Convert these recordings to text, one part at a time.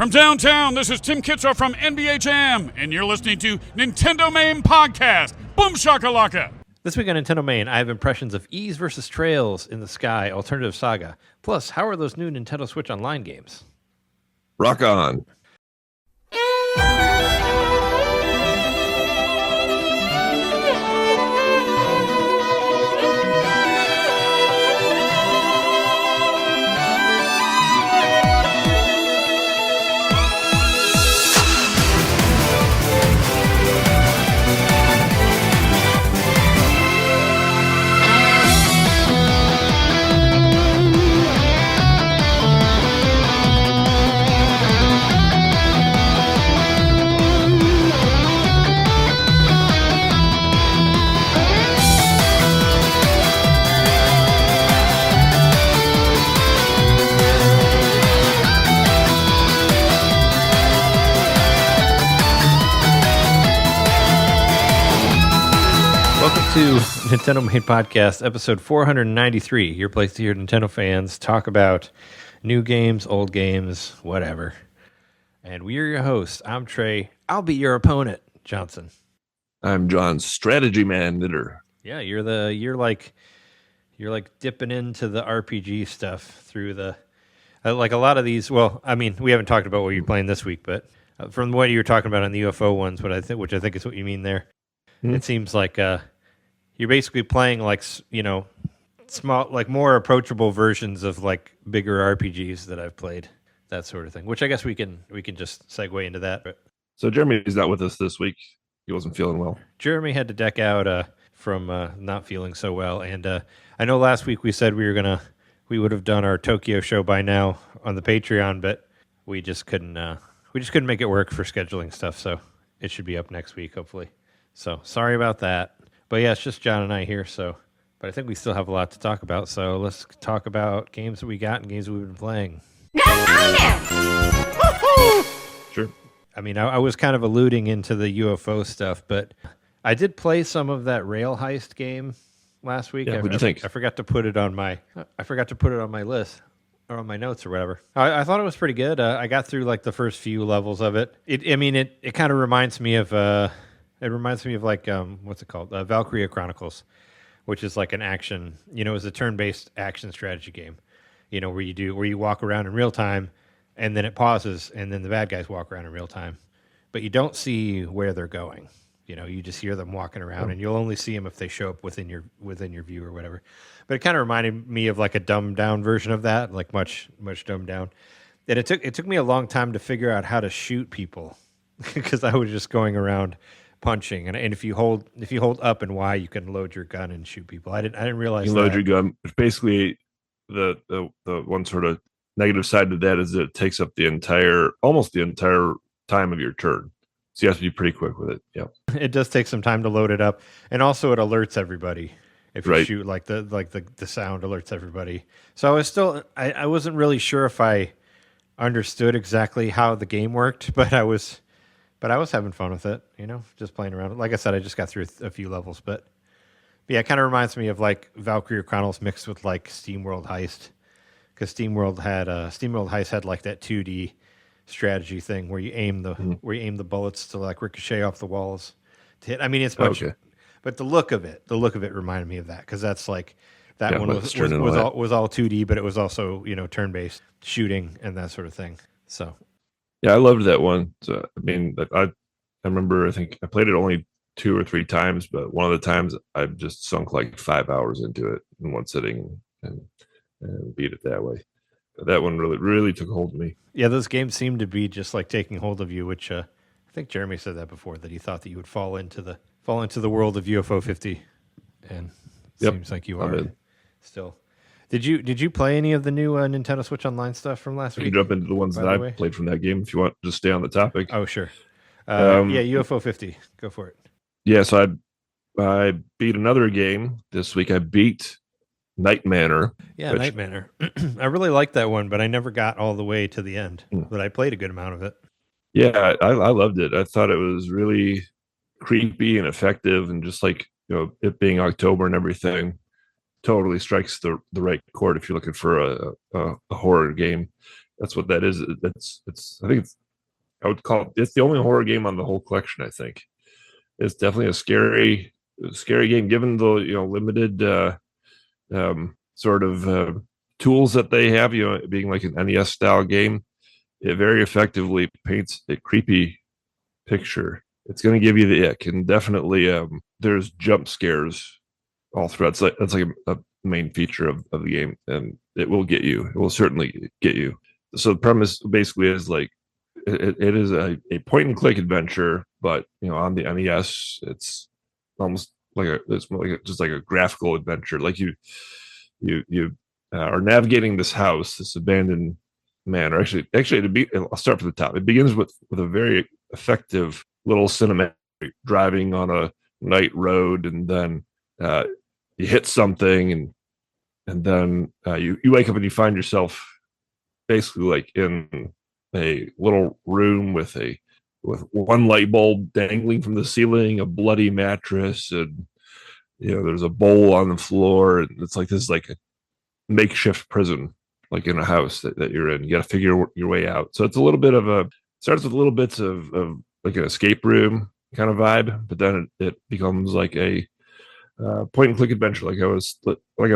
From downtown, this is Tim Kitzer from NBA Jam, and you're listening to NintenDomain Podcast. Boom shakalaka! This week on NintenDomain, I have impressions of Ys versus Trails in the Sky Alternative Saga. Plus, how are those new Nintendo Switch Online games? Rock on. To NintenDomain Podcast, episode 493, your place to hear Nintendo fans talk about new games, old games, whatever. And we are your hosts. I'm Trey. I'll be your opponent, Johnson. I'm John, strategy man knitter. Yeah, you're like dipping into the RPG stuff through the like a lot of these. Well, I mean, we haven't talked about what you're playing this week, but from what you were talking about on the UFO ones, which I think is what you mean there, It seems like you're basically playing like, you know, small, like more approachable versions of like bigger RPGs that I've played, that sort of thing. Which I guess we can just segue into that. But So Jeremy's not with us this week. He wasn't feeling well. Jeremy had to deck out from not feeling so well, and I know last week we said we would have done our Tokyo show by now on the Patreon, but we just couldn't make it work for scheduling stuff. So it should be up next week, hopefully. So sorry about that. But yeah, it's just John and I here, but I think we still have a lot to talk about, so let's talk about games that we got and games that we've been playing. Sure. I mean, I was kind of alluding into the UFO stuff, but I did play some of that Rail Heist game last week. Yeah, what'd you think? I forgot to put it on my list or on my notes or whatever. I thought it was pretty good. I got through like the first few levels of it. It kind of reminds me of like, what's it called? Valkyria Chronicles, which is like an action, it's a turn-based action strategy game, where you walk around in real time and then it pauses and then the bad guys walk around in real time, but you don't see where they're going. You just hear them walking around and you'll only see them if they show up within your view or whatever. But it kind of reminded me of like a dumbed down version of that, like much, much dumbed down. And it took me a long time to figure out how to shoot people because I was just going around punching, and if you hold up and Y, you can load your gun and shoot people. I didn't realize you load your gun. Basically, the one sort of negative side to that is that it takes up almost the entire time of your turn. So you have to be pretty quick with it. Yeah, it does take some time to load it up, and also it alerts everybody if you shoot. Like the sound alerts everybody. So I wasn't really sure if I understood exactly how the game worked, but I was having fun with it, just playing around. Like I said, I just got through a few levels, but yeah, it kind of reminds me of like Valkyria Chronicles mixed with like SteamWorld Heist, because SteamWorld Heist had like that 2D strategy thing where you aim the bullets to like ricochet off the walls to hit. I mean, it's much, but the look of it reminded me of that, because that's like that one was all 2D, but it was also turn-based shooting and that sort of thing. So. Yeah, I loved that one. So, I mean, I remember, I think I played it only 2 or 3 times, but one of the times I just sunk like 5 hours into it in one sitting and beat it that way. But that one really, really took hold of me. Yeah, those games seem to be just like taking hold of you, which I think Jeremy said that before, that he thought that you would fall into the world of UFO 50, and it seems like you are still. Did you play any of the new Nintendo Switch Online stuff from last week? You can jump into the ones that I played from that game if you want. Just stay on the topic. Oh, sure. UFO 50. Go for it. Yeah, so I beat another game this week. I beat Night Manor. Yeah, Night Manor. I really liked that one, but I never got all the way to the end. But I played a good amount of it. Yeah, I loved it. I thought it was really creepy and effective, and just like it being October and everything, totally strikes the right chord if you're looking for a horror game. That's what that is. It's I think I would call it's the only horror game on the whole collection. I think it's definitely a scary game given the limited sort of tools that they have. Being like an NES style game, it very effectively paints a creepy picture. It's going to give you the ick, and definitely there's jump scares all throughout. That's like a main feature of the game, and it will get you. It will certainly get you. So the premise basically is like it is a point and click adventure, but on the NES, it's almost like just like a graphical adventure. Like you are navigating this house, this abandoned manor. I'll start from the top. It begins with a very effective little cinematic driving on a night road, and then you hit something, and then you wake up and you find yourself basically like in a little room with one light bulb dangling from the ceiling, a bloody mattress, and there's a bowl on the floor, and it's like this is like a makeshift prison, like in a house that you're in. You got to figure your way out. So it's a little bit of starts with little bits of like an escape room kind of vibe, but then it becomes like a point and click adventure, like I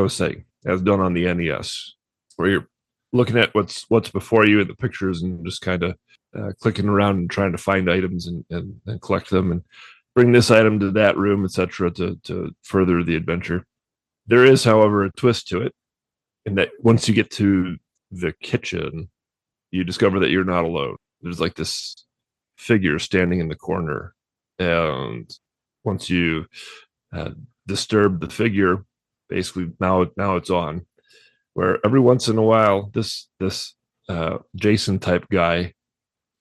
was saying, as done on the NES, where you're looking at what's before you in the pictures and just kind of clicking around and trying to find items and collect them and bring this item to that room, etc., to further the adventure. There is, however, a twist to it, in that once you get to the kitchen, you discover that you're not alone. There's like this figure standing in the corner, and once you disturb the figure, basically now it's on. Where every once in a while, this Jason type guy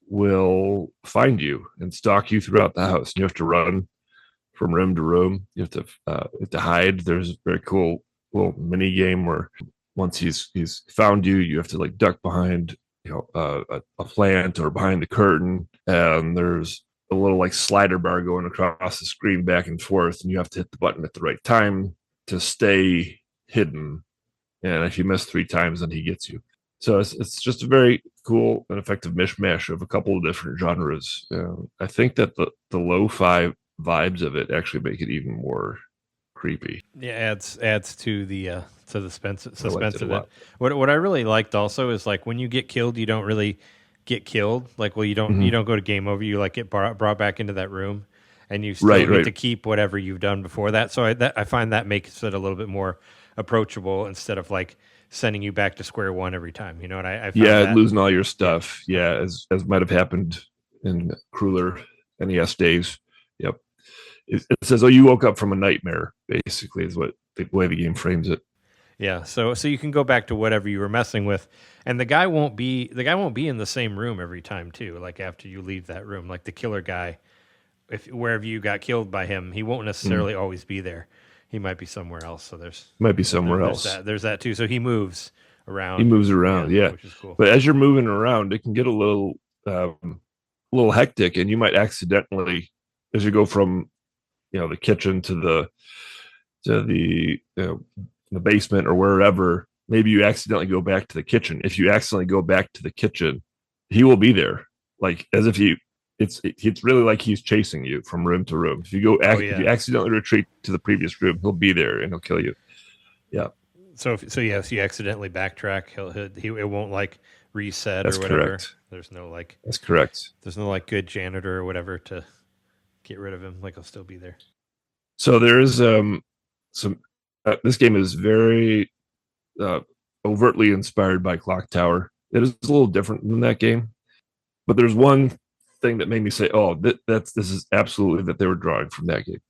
will find you and stalk you throughout the house. And you have to run from room to room. You have to hide. There's a very cool little mini game where once he's found you, you have to like duck behind a plant or behind the curtain, and there's a little like slider bar going across the screen back and forth, and you have to hit the button at the right time to stay hidden. And if you miss 3 times, then he gets you. So it's just a very cool and effective mishmash of a couple of different genres. I think that the lo-fi vibes of it actually make it even more creepy. Yeah, adds to the suspense of it. What I really liked also is like when you get killed, you don't really get killed. Like, well, you don't go to game over. You like get brought back into that room, and you still get to keep whatever you've done before that. So I find that makes it a little bit more approachable instead of like sending you back to square one every time. You know what I found that. Losing all your stuff. Yeah, as might have happened in crueler NES days. Yep. It says, "Oh, you woke up from a nightmare." Basically, is what the way the game frames it. Yeah, so you can go back to whatever you were messing with, and the guy won't be in the same room every time too. Like after you leave that room, like the killer guy, if wherever you got killed by him, he won't necessarily always be there. He might be somewhere else. So there's There's that too. So he moves around. Yeah, which is cool. But as you're moving around, it can get a little hectic, and you might accidentally, as you go from the kitchen to the basement or wherever, maybe you accidentally go back to the kitchen. If you accidentally go back to the kitchen, he will be there, like as if it's really like he's chasing you from room to room. If you if you accidentally retreat to the previous room, he'll be there and he'll kill you. Yeah. So if you accidentally backtrack, it won't like reset. That's or whatever. Correct. There's no like. That's correct. There's no like good janitor or whatever to get rid of him. Like he'll still be there. So there is some. This game is very overtly inspired by Clock Tower. It is a little different than that game, but there's one thing that made me say, "Oh, this is absolutely that they were drawing from that game."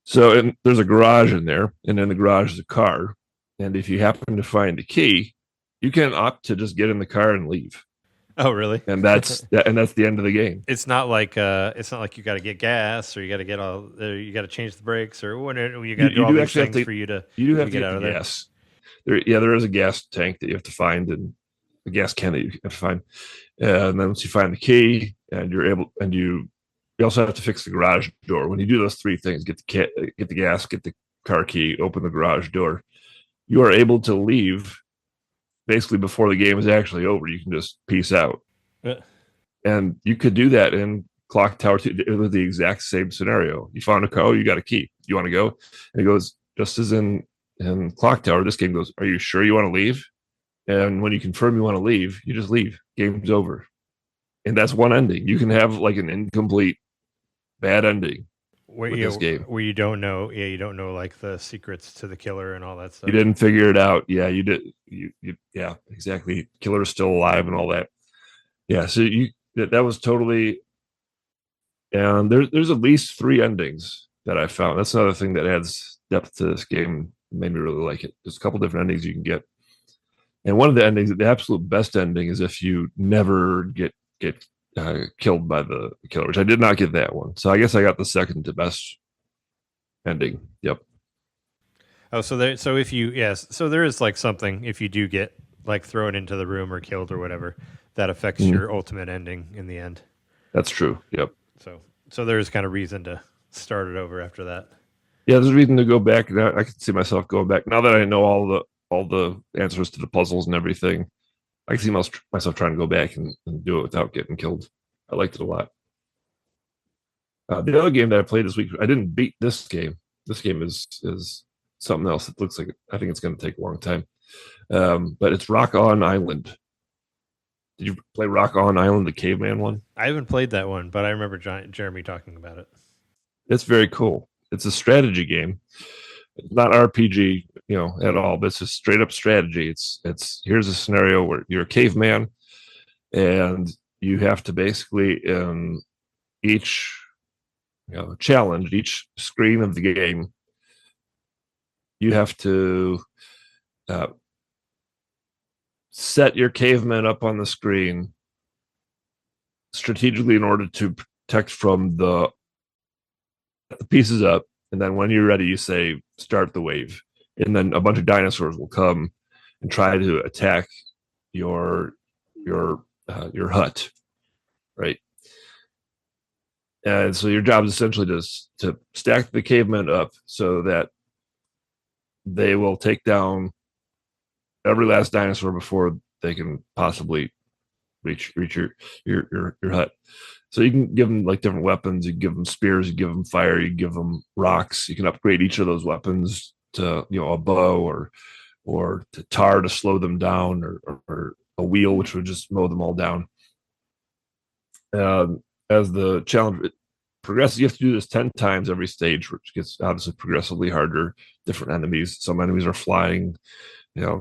So, and there's a garage in there, and in the garage is a car, and if you happen to find the key, you can opt to just get in the car and leave. Oh, really? And that's the end of the game. It's not like you got to get gas or you got to you got to change the brakes or whatever. You got to do all these things for you to get out of there. Gas. There is a gas tank that you have to find, and a gas can that you have to find. And then once you find the key, and you also have to fix the garage door. When you do those 3 things, get the gas, get the car key, open the garage door, you are able to leave basically before the game is actually over, you can just peace out. Yeah. And you could do that in Clock Tower 2. It was the exact same scenario. You found a code, you got a key. You want to go? And it goes, just as in Clock Tower, this game goes, are you sure you want to leave? And when you confirm you want to leave, you just leave. Game's over. And that's one ending. You can have like an incomplete bad ending with this game. Where you don't know, you don't know like the secrets to the killer and all that stuff. You didn't figure it out. Yeah, you did. Yeah, exactly. Killer's still alive and all that. Yeah, so that was totally. And there's at least 3 endings that I found. That's another thing that adds depth to this game. Made me really like it. There's a couple different endings you can get, and one of the endings, the absolute best ending, is if you never get killed by the killer, which I did not get that one. So I guess I got the second to best ending. Yep. Oh, so there is like something, if you do get like thrown into the room or killed or whatever, that affects your ultimate ending in the end. That's true. Yep. So there's kind of reason to start it over after that. Yeah, there's a reason to go back. I can see myself going back now that I know all the answers to the puzzles and everything. I can see myself trying to go back and do it without getting killed. I liked it a lot. The other game that I played this week, I didn't beat this game. This game is something else. It looks like I think it's going to take a long time. But it's Rock On Island. Did you play Rock On Island, the caveman one? I haven't played that one, but I remember Jeremy talking about it. It's very cool. It's a strategy game. It's not RPG, at all, but it's a straight up strategy. It's here's a scenario where you're a caveman and you have to basically in each challenge, each screen of the game, you have to set your caveman up on the screen strategically in order to protect from the pieces up. And then when you're ready, you say, start the wave. And then a bunch of dinosaurs will come and try to attack your hut, right? And so your job is essentially to stack the cavemen up so that they will take down every last dinosaur before they can possibly reach your hut. So you can give them like different weapons. You can give them spears. You give them fire. You give them rocks. You can upgrade each of those weapons to a bow or to tar to slow them down, or a wheel which would just mow them all down. As the challenge progresses, you have to do this 10 times every stage, which gets obviously progressively harder. Different enemies. Some enemies are flying.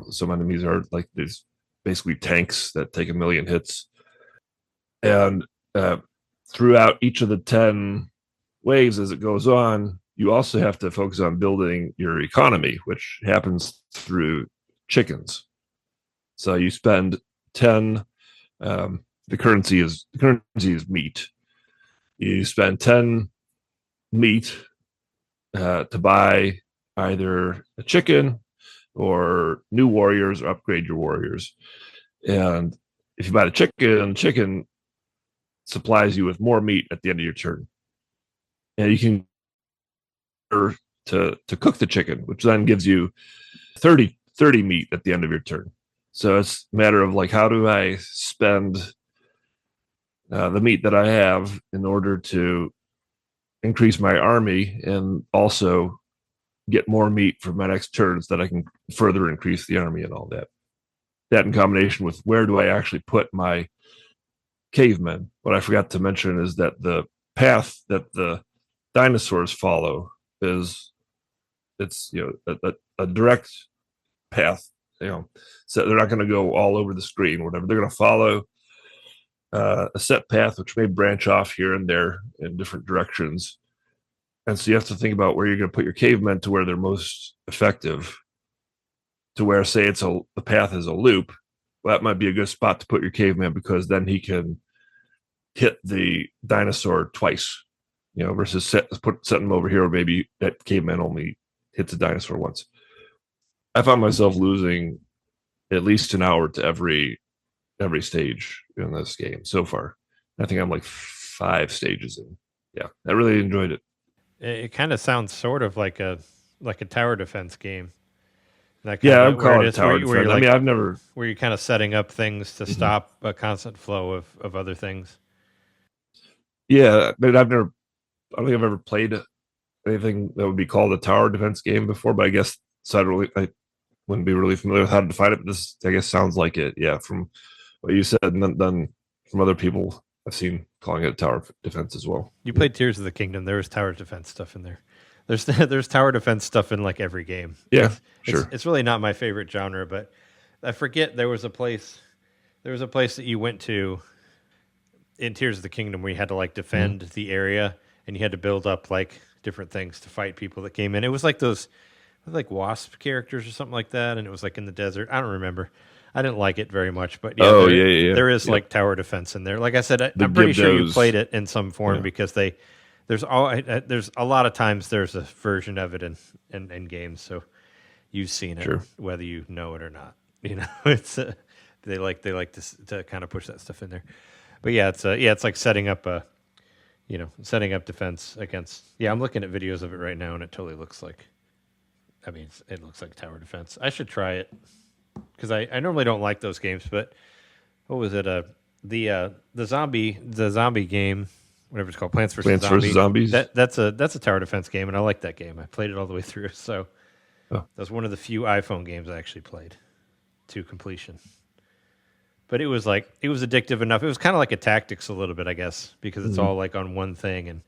Some enemies are like these basically tanks that take 1 million hits. And throughout each of the 10 waves as it goes on, you also have to focus on building your economy, which happens through chickens. So you spend 10, the currency is meat. You spend 10 meat to buy either a chicken or new warriors or upgrade your warriors. And if you buy the chicken supplies you with more meat at the end of your turn. And you can to cook the chicken, which then gives you 30 meat at the end of your turn. So it's a matter of like, how do I spend the meat that I have in order to increase my army and also get more meat for my next turns that I can further increase the army and all that. That in combination with where do I actually put my cavemen. What I forgot to mention is that the path that the dinosaurs follow is a direct path. So they're not going to go all over the screen or whatever. They're going to follow a set path, which may branch off here and there in different directions. And so you have to think about where you're going to put your cavemen to where they're most effective. To where, say, the path is a loop, well, that might be a good spot to put your caveman, because then he can hit the dinosaur twice, versus set him over here, or maybe that caveman only hits a dinosaur once. I found myself losing at least an hour to every stage in this game so far. I think I'm like 5 stages in. Yeah, I really enjoyed it. It kind of sounds sort of like a tower defense game. That kind Yeah, of I'm calling it tower defense. I mean, I've never where you're kind of setting up things to stop a constant flow of other things. Yeah, but I don't think I've ever played anything that would be called a tower defense game before. But I guess I wouldn't be really familiar with how to define it. But this, I guess, sounds like it. Yeah, from what you said, and then from other people I've seen calling it tower defense as well. You played Tears of the Kingdom. There was tower defense stuff in there. There's tower defense stuff in like every game. Yeah, sure. It's really not my favorite genre, but I forget there was a place that you went to in Tears of the Kingdom where you had to like defend the area and you had to build up like different things to fight people that came in. It was like those like wasp characters or something like that, and it was like in the desert. I don't remember. I didn't like it very much, but yeah, there is like tower defense in there. Like I said, I'm pretty sure you played it in some form because there's a lot of times there's a version of it in games, so you've seen it whether you know it or not. You know, it's they like to kind of push that stuff in there. But yeah, it's like setting up defense against. Yeah, I'm looking at videos of it right now, and it totally looks like. I mean, it looks like tower defense. I should try it. Because I normally don't like those games, but what was it? The zombie game, whatever it's called, Plants vs. Zombies. That's a tower defense game, and I like that game. I played it all the way through, so that was one of the few iPhone games I actually played to completion. But it was addictive enough. It was kind of like a tactics a little bit, I guess, because it's all like on one thing, and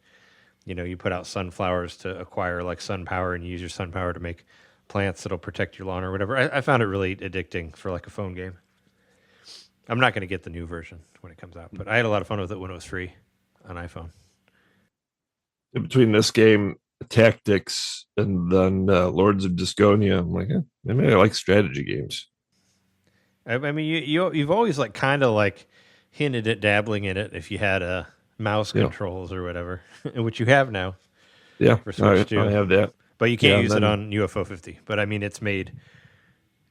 you put out sunflowers to acquire like sun power, and you use your sun power to make plants that'll protect your lawn or whatever. I found it really addicting for like a phone game. I'm not going to get the new version when it comes out, but I had a lot of fun with it when it was free on iPhone. Between this game, Tactics, and then Lords of Disconia, I'm like, maybe I like strategy games. I mean, you've always like kind of like hinted at dabbling in it if you had a mouse controls or whatever, which you have now. Yeah, I have that. But you can't use it on UFO 50. But I mean, it's made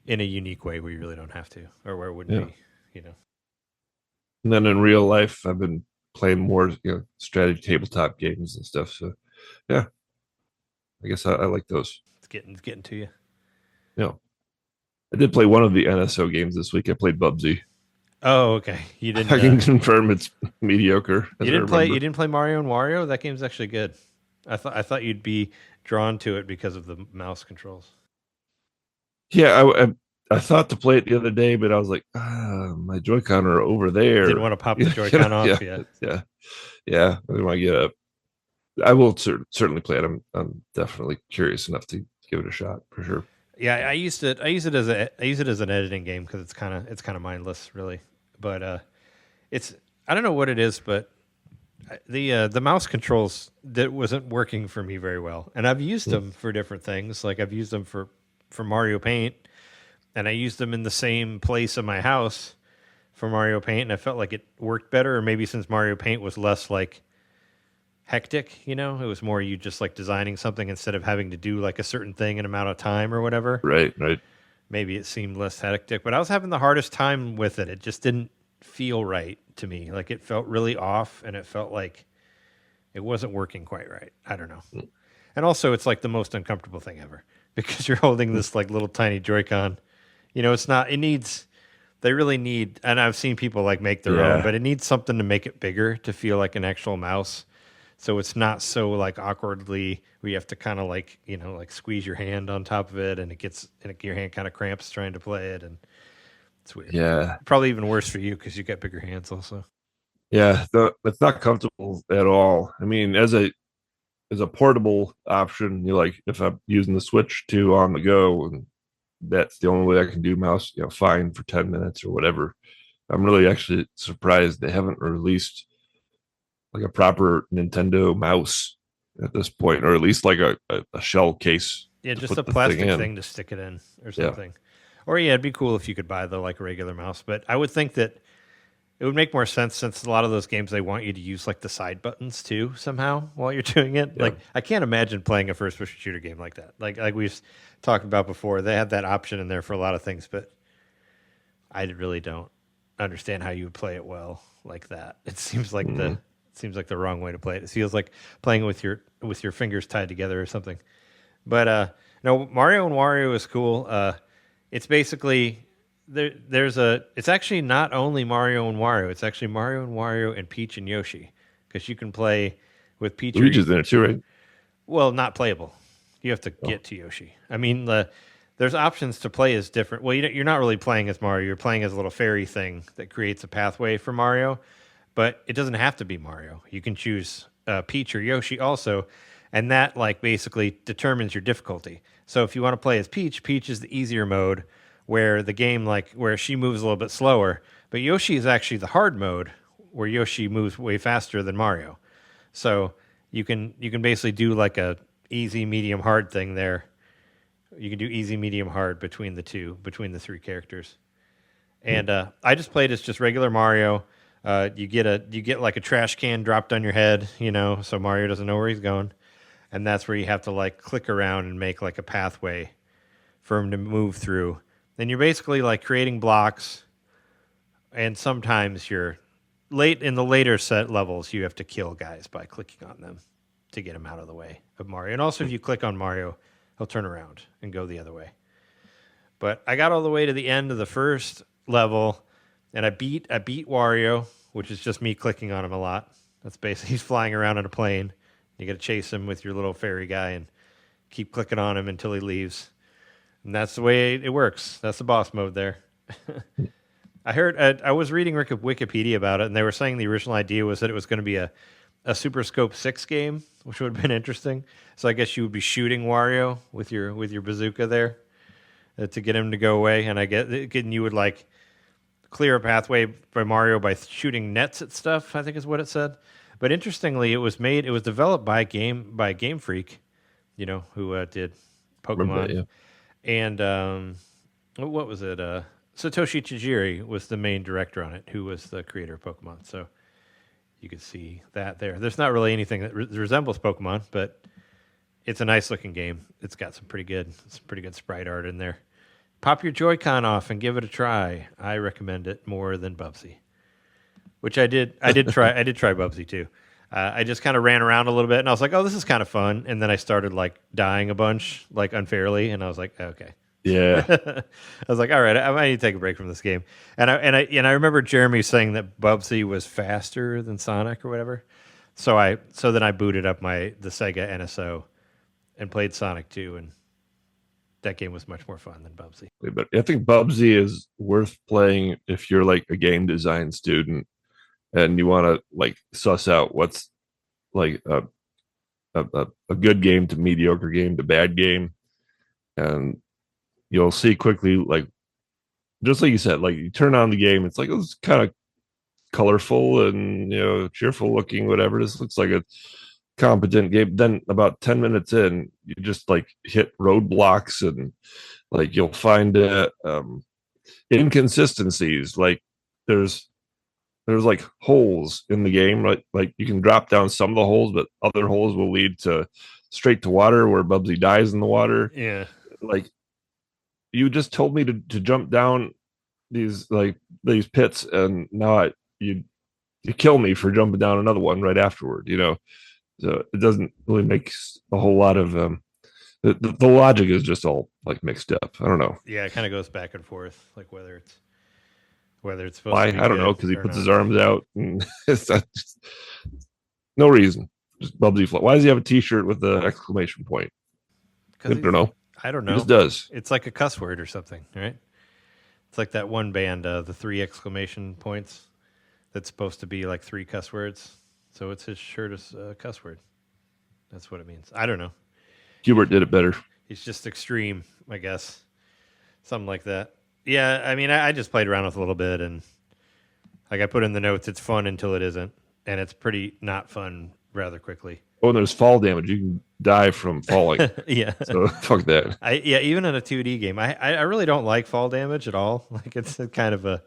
in a unique way where you really don't have to, or where it wouldn't be, And then in real life, I've been playing more, strategy tabletop games and stuff. So, yeah, I guess I like those. It's getting to you. Yeah, I did play one of the NSO games this week. I played Bubsy. Oh, okay. You didn't. I can confirm it's mediocre. You didn't play Mario and Wario. That game's actually good. I thought you'd be drawn to it because of the mouse controls. Yeah, I thought to play it the other day, but I was like, my Joy-Con are over there. Didn't want to pop the Joy-Con off yet. Yeah. I didn't want to get up. I will certainly play it. I'm definitely curious enough to give it a shot for sure. Yeah, I use it as an editing game because it's kind of mindless, really. But I don't know what it is, but the mouse controls that wasn't working for me very well, and I've used them for different things. Like I've used them for Mario Paint, and I used them in the same place in my house for Mario Paint, and I felt like it worked better. Or maybe since Mario Paint was less like hectic, it was more you just like designing something instead of having to do like a certain thing in amount of time or whatever. Right. Maybe it seemed less hectic, but I was having the hardest time with it. It just didn't feel right to me. Like it felt really off, and it felt like it wasn't working quite right. I don't know. And also it's like the most uncomfortable thing ever because you're holding this like little tiny Joy-Con. They really need, and I've seen people like make their own, but it needs something to make it bigger to feel like an actual mouse. So it's not so like awkwardly where you have to kind of like, like squeeze your hand on top of it, and your hand kind of cramps trying to play it, and it's weird. Yeah. Probably even worse for you because you got bigger hands also. Yeah, it's not comfortable at all. I mean, as a portable option, if I'm using the Switch 2 on the go, and that's the only way I can do mouse, fine for 10 minutes or whatever. I'm really actually surprised they haven't released like a proper Nintendo mouse at this point, or at least like a shell case. Yeah, just a plastic thing to stick it in or something. Or it'd be cool if you could buy like a regular mouse. But I would think that it would make more sense since a lot of those games they want you to use like the side buttons too somehow while you're doing it. Yeah. Like I can't imagine playing a first-person shooter game like that. Like we've talked about before, they had that option in there for a lot of things, but I really don't understand how you would play it well like that. It seems like the wrong way to play it. It feels like playing it with your fingers tied together or something. But no, Mario and Wario is cool. it's basically it's actually not only Mario and Wario. It's actually Mario and Wario and Peach and Yoshi, because you can play with Peach. Luigi's in it too, right? Well, not playable. You have to get to Yoshi. I mean, there's options to play as different. Well, you're not really playing as Mario. You're playing as a little fairy thing that creates a pathway for Mario, but it doesn't have to be Mario. You can choose Peach or Yoshi also, and that like basically determines your difficulty. So if you want to play as Peach, Peach is the easier mode, where the game where she moves a little bit slower, but Yoshi is actually the hard mode, where Yoshi moves way faster than Mario. So you can basically do like a easy, medium, hard thing there. You can do easy, medium, hard between the three characters. And I just played as just regular Mario. You get like a trash can dropped on your head, so Mario doesn't know where he's going, and that's where you have to like click around and make like a pathway for him to move through. Then you're basically like creating blocks, and sometimes you're in the later set levels, you have to kill guys by clicking on them to get him out of the way of Mario. And also, if you click on Mario, he'll turn around and go the other way. But I got all the way to the end of the first level, and I beat Wario, which is just me clicking on him a lot. That's basically he's flying around on a plane. You got to chase him with your little fairy guy and keep clicking on him until he leaves. And that's the way it works. That's the boss mode there. I heard I was reading Wikipedia about it, and they were saying the original idea was that it was going to be a Super Scope 6 game, which would have been interesting. So I guess you would be shooting Wario with your bazooka there to get him to go away, and you would like clear a pathway by Mario by shooting nets at stuff, I think is what it said. But interestingly, it was developed by Game Freak, who did Pokemon. That, yeah. And what was it? Satoshi Tajiri was the main director on it, who was the creator of Pokemon. So you could see that there. There's not really anything that resembles Pokemon, but it's a nice looking game. It's got some pretty good sprite art in there. Pop your Joy-Con off and give it a try. I recommend it more than Bubsy, which I did. I did try Bubsy too. I just kind of ran around a little bit, and I was like, "Oh, this is kind of fun." And then I started like dying a bunch, like unfairly, and I was like, "Okay." Yeah. I was like, "All right, I might need to take a break from this game." And I remember Jeremy saying that Bubsy was faster than Sonic or whatever. So then I booted up the Sega NSO and played Sonic 2, and that game was much more fun than Bubsy. But I think Bubsy is worth playing if you're like a game design student and you want to like suss out what's like a good game to mediocre game to bad game. And you'll see quickly, like, just like you said, like you turn on the game, it's like, oh, it's kind of colorful and, cheerful looking, whatever. This looks like a competent game. Then about 10 minutes in, you just like hit roadblocks and like you'll find inconsistencies. Like there's like holes in the game, right? Like you can drop down some of the holes, but other holes will lead to straight to water where Bubsy dies in the water. Yeah. Like you just told me to jump down these pits, and now you kill me for jumping down another one right afterward, So it doesn't really make a whole lot of the logic is just all like mixed up. I don't know. Yeah, it kind of goes back and forth, like whether it's supposed Why? to be I don't know, because he puts his arms out and it's just, no reason. Just Bubsy fly. Why does he have a T-shirt with the exclamation point? I don't know. I don't know. He just does. It's like a cuss word or something, right? It's like that one band, the 3 exclamation points. That's supposed to be like 3 cuss words. So it's his shirt is a cuss word. That's what it means. I don't know. Hubert did it better. He's just extreme, I guess. Something like that. Yeah, I mean, I just played around with a little bit, and like I put in the notes, it's fun until it isn't, and it's pretty not fun rather quickly. Oh, and there's fall damage. You can die from falling. Yeah. So fuck that. Even in a 2D game, I really don't like fall damage at all. Like it's a kind of a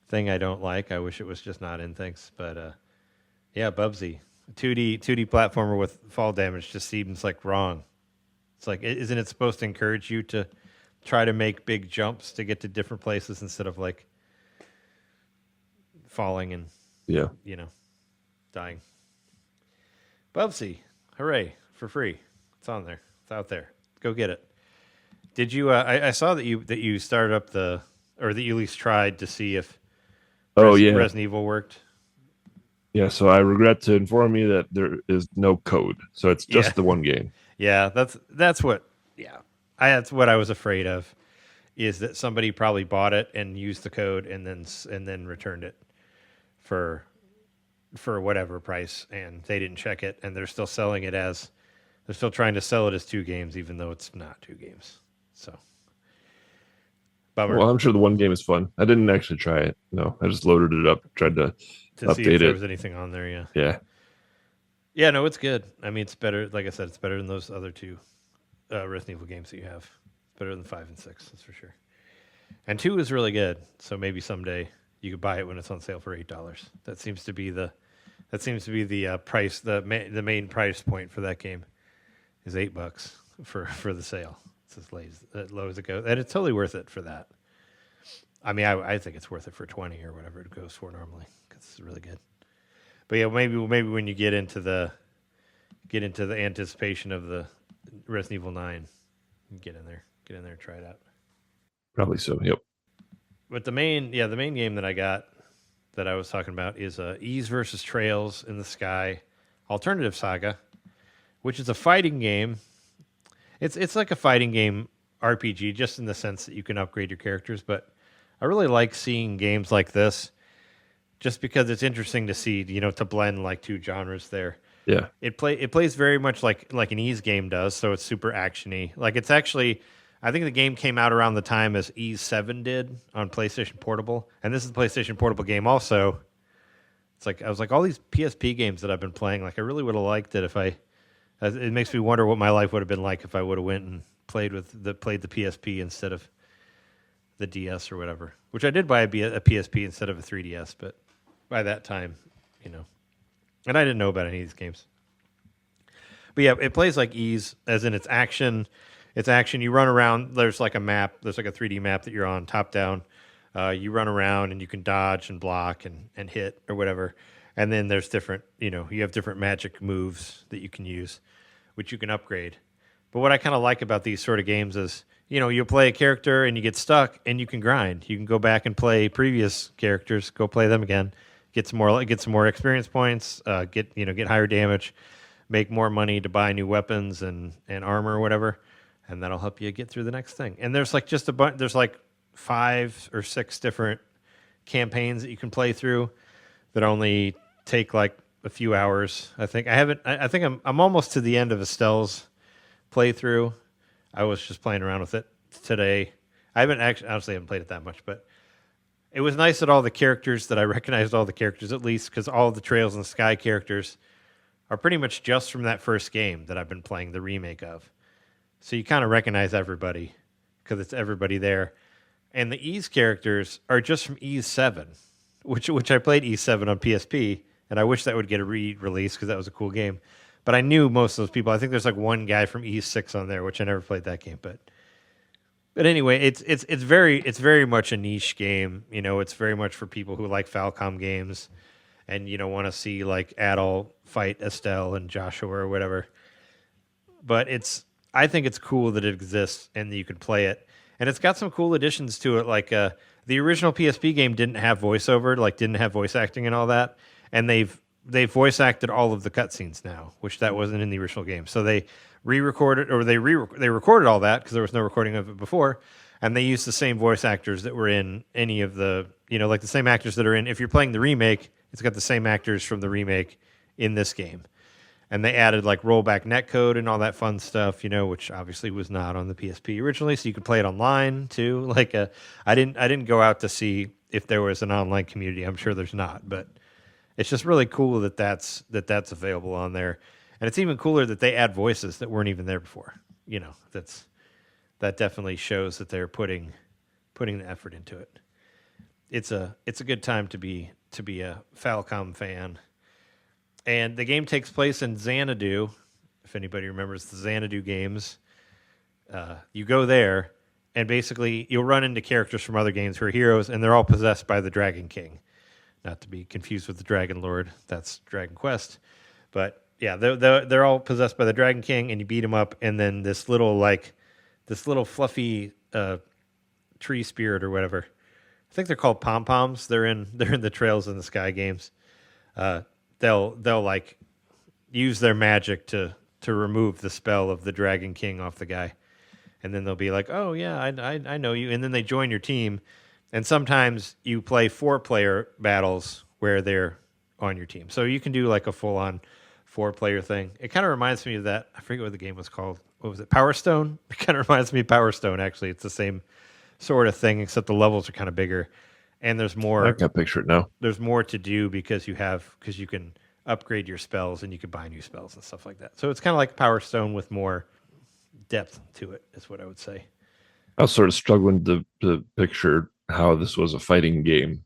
thing I don't like. I wish it was just not in things, but yeah, Bubsy, 2D platformer with fall damage just seems like wrong. It's like, isn't it supposed to encourage you to try to make big jumps to get to different places instead of like falling and dying? Bubsy, hooray, for free. It's on there. It's out there. Go get it. Did you? I saw that you started up or that you at least tried to see if Oh yeah, Resident Evil worked. yeah. So I regret to inform you that there is no code, so it's Yeah. just the one game. Yeah, that's what. Yeah, that's what I was afraid of. Is that somebody probably bought it and used the code and then returned it for whatever price, and they didn't check it, and they're still selling it as they're still trying to sell it as 2 games, even though it's not 2 games. So, bummer. Well, I'm sure the one game is fun. I didn't actually try it. No, I just loaded it up, tried to to update see if there it. was anything on there. Yeah. Yeah, Yeah, no, it's good. I mean, it's better. Like I said, it's better than those other 2 Resident Evil games that you have. It's better than 5 and 6, that's for sure. And 2 is really good. So maybe someday you could buy it when it's on sale for $8. That seems to be the price. The main price point for that game is $8 for the sale. It's as low as it goes, and it's totally worth it for that. I mean, I think it's worth it for 20 or whatever it goes for normally because it's really good. But yeah, maybe when you get into the anticipation of the Resident Evil 9, get in there and try it out. probably so. Yep. But the main game that I got that I was talking about is Ys versus Trails in the Sky Alternative Saga, which is a fighting game. It's like a fighting game RPG, just in the sense that you can upgrade your characters. But I really like seeing games like this, just because it's interesting to see, to blend like 2 genres there. Yeah. It plays very much like an Ys game does, so it's super actiony. Like it's actually, I think the game came out around the time as Ys 7 did on PlayStation Portable, and this is a PlayStation Portable game also. It's like I was like, all these PSP games that I've been playing, like I really would have liked it if it makes me wonder what my life would have been like if I would have went and played the PSP instead of the DS or whatever. Which I did buy a PSP instead of a 3DS, but by that time, and I didn't know about any of these games. But yeah, it plays like Ys, as in it's action. It's action. You run around. There's like a map. There's like a 3D map that you're on, top down. You run around and you can dodge and block and hit or whatever. And then there's different, you have different magic moves that you can use, which you can upgrade. But what I kind of like about these sort of games is, you play a character and you get stuck and you can grind. You can go back and play previous characters, go play them again, get some more experience points, get higher damage, make more money to buy new weapons and armor or whatever. And that'll help you get through the next thing. And there's like just there's like 5 or 6 different campaigns that you can play through that only take like a few hours. I think I'm almost to the end of Estelle's playthrough. I was just playing around with it today. I honestly haven't played it that much, but it was nice that all the characters that I recognized all the characters at least, because all the Trails in the Sky characters are pretty much just from that first game that I've been playing the remake of. So you kind of recognize everybody because it's everybody there. And the Ys characters are just from Ys 7, which I played Ys 7 on PSP, and I wish that would get a re-release because that was a cool game. But I knew most of those people. I think there's like one guy from Ys 6 on there, which I never played that game. But anyway, it's very much a niche game. It's very much for people who like Falcom games and want to see like Adol fight Estelle and Joshua or whatever. But I think it's cool that it exists and that you can play it. And it's got some cool additions to it. Like the original PSP game didn't have voiceover, like didn't have voice acting and all that. And they've voice acted all of the cutscenes now, which that wasn't in the original game. So they re-recorded, or they recorded all that because there was no recording of it before. And they used the same voice actors that were in any of the, like the same actors that are in. If you're playing the remake, it's got the same actors from the remake in this game. And they added like rollback netcode and all that fun stuff, which obviously was not on the PSP originally. So you could play it online too. Like I didn't go out to see if there was an online community. I'm sure there's not, but it's just really cool that that's available on there. And it's even cooler that they add voices that weren't even there before. That definitely shows that they're putting the effort into it. It's a good time to be a Falcom fan. And the game takes place in Xanadu. If anybody remembers the Xanadu games, you go there, and basically you'll run into characters from other games who are heroes, and they're all possessed by the Dragon King. Not to be confused with the Dragon Lord. That's Dragon Quest. But yeah, they're all possessed by the Dragon King, and you beat them up, and then this little this little fluffy tree spirit or whatever. I think they're called pom poms. They're in the Trails in the Sky games. They'll like use their magic to remove the spell of the Dragon King off the guy, and then they'll be like, "Oh yeah, I know you," and then they join your team. And sometimes you play 4-player battles where they're on your team, so you can do like a full-on 4-player thing. It kind of reminds me of that. I forget what the game was called. What was it? Power Stone. It kind of reminds me of Power Stone. Actually, it's the same sort of thing, except the levels are kind of bigger, and there's more. I can picture it now. There's more to do because you can upgrade your spells and you can buy new spells and stuff like that. So it's kind of like Power Stone with more depth to it, is what I would say. I was sort of struggling to picture how this was a fighting game.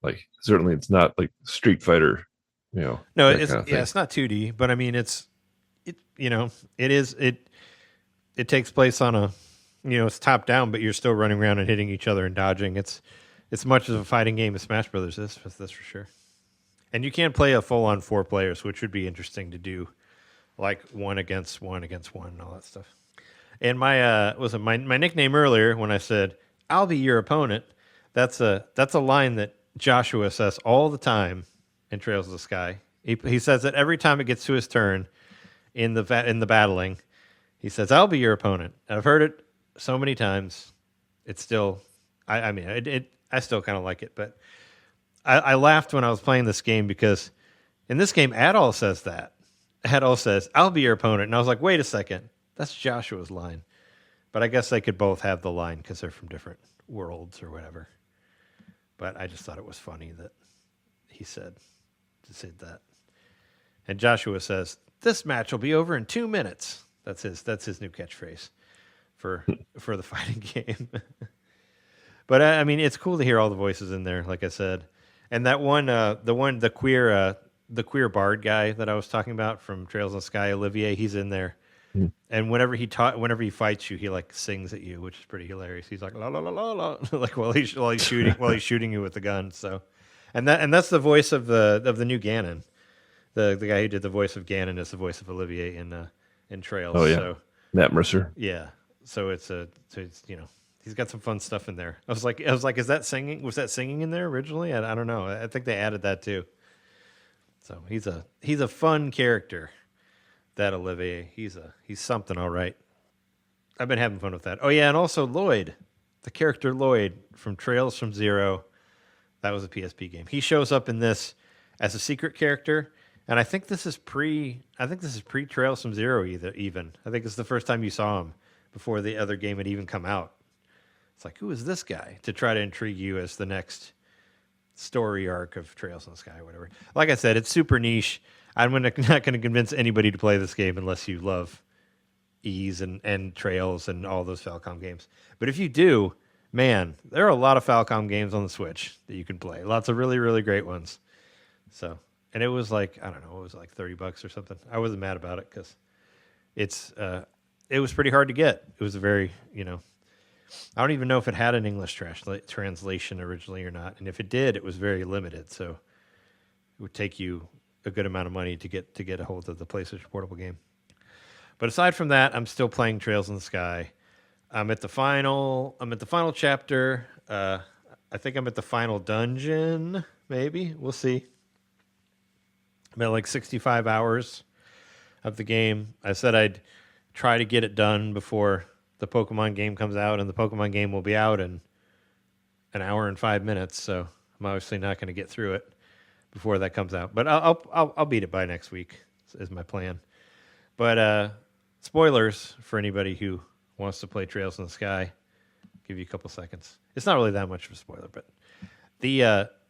Like, certainly it's not like Street Fighter, No, it's not 2D, but I mean, it takes place on a, it's top down, but you're still running around and hitting each other and dodging. It's much of a fighting game as Smash Brothers is, that's for sure. And you can play a full on 4 players, which would be interesting to do, like 1 against 1 against 1 and all that stuff. And my nickname earlier when I said I'll be your opponent, that's a line that Joshua says all the time in Trails of the Sky. He says it every time it gets to his turn in the battling. He says, "I'll be your opponent." And I've heard it so many times. It's still, I still kind of like it, but I laughed when I was playing this game because in this game, Adol says that. Adol says, "I'll be your opponent," and I was like, "Wait a second, that's Joshua's line." But I guess they could both have the line because they're from different worlds or whatever. But I just thought it was funny that he said that. And Joshua says, "This match will be over in 2 minutes." That's his new catchphrase for the fighting game. But I mean, it's cool to hear all the voices in there, like I said. And that one, the queer bard guy that I was talking about from Trails in the Sky, Olivier, he's in there. And whenever he fights you, he like sings at you, which is pretty hilarious. He's like la la la la la, like while he's shooting you with the gun. So, and that's the voice of the new Ganon. The guy who did the voice of Ganon is the voice of Olivier in Trails. Oh yeah, so, Matt Mercer. Yeah, so it's he's got some fun stuff in there. I was like, is that singing? Was that singing in there originally? I don't know. I think they added that too. So he's a fun character. That Olivier, he's something, all right. I've been having fun with that. Oh yeah, and also Lloyd, the character Lloyd from Trails from Zero. That was a PSP game. He shows up in this as a secret character, and I think this is pre Trails from Zero even. I think it's the first time you saw him before the other game had even come out. It's like, who is this guy? To try to intrigue you as the next story arc of Trails in the Sky or whatever. Like I said, it's super niche. I'm not going to convince anybody to play this game unless you love Ease and Trails and all those Falcom games. But if you do, man, there are a lot of Falcom games on the Switch that you can play. Lots of really, really great ones. So, and it was like, I don't know, it was like $30 or something. I wasn't mad about it because it was pretty hard to get. It was a very, I don't even know if it had an English translation originally or not. And if it did, it was very limited. So it would take you a good amount of money to get a hold of the PlayStation Portable game. But aside from that, I'm still playing Trails in the Sky. I'm at the final chapter. I think I'm at the final dungeon, maybe. We'll see. I'm at like 65 hours of the game. I said I'd try to get it done before the Pokemon game comes out, and the Pokemon game will be out in an hour and 5 minutes, so I'm obviously not going to get through it before that comes out, but I'll beat it by next week is my plan. But spoilers for anybody who wants to play Trails in the Sky. I'll give you a couple seconds. It's not really that much of a spoiler, but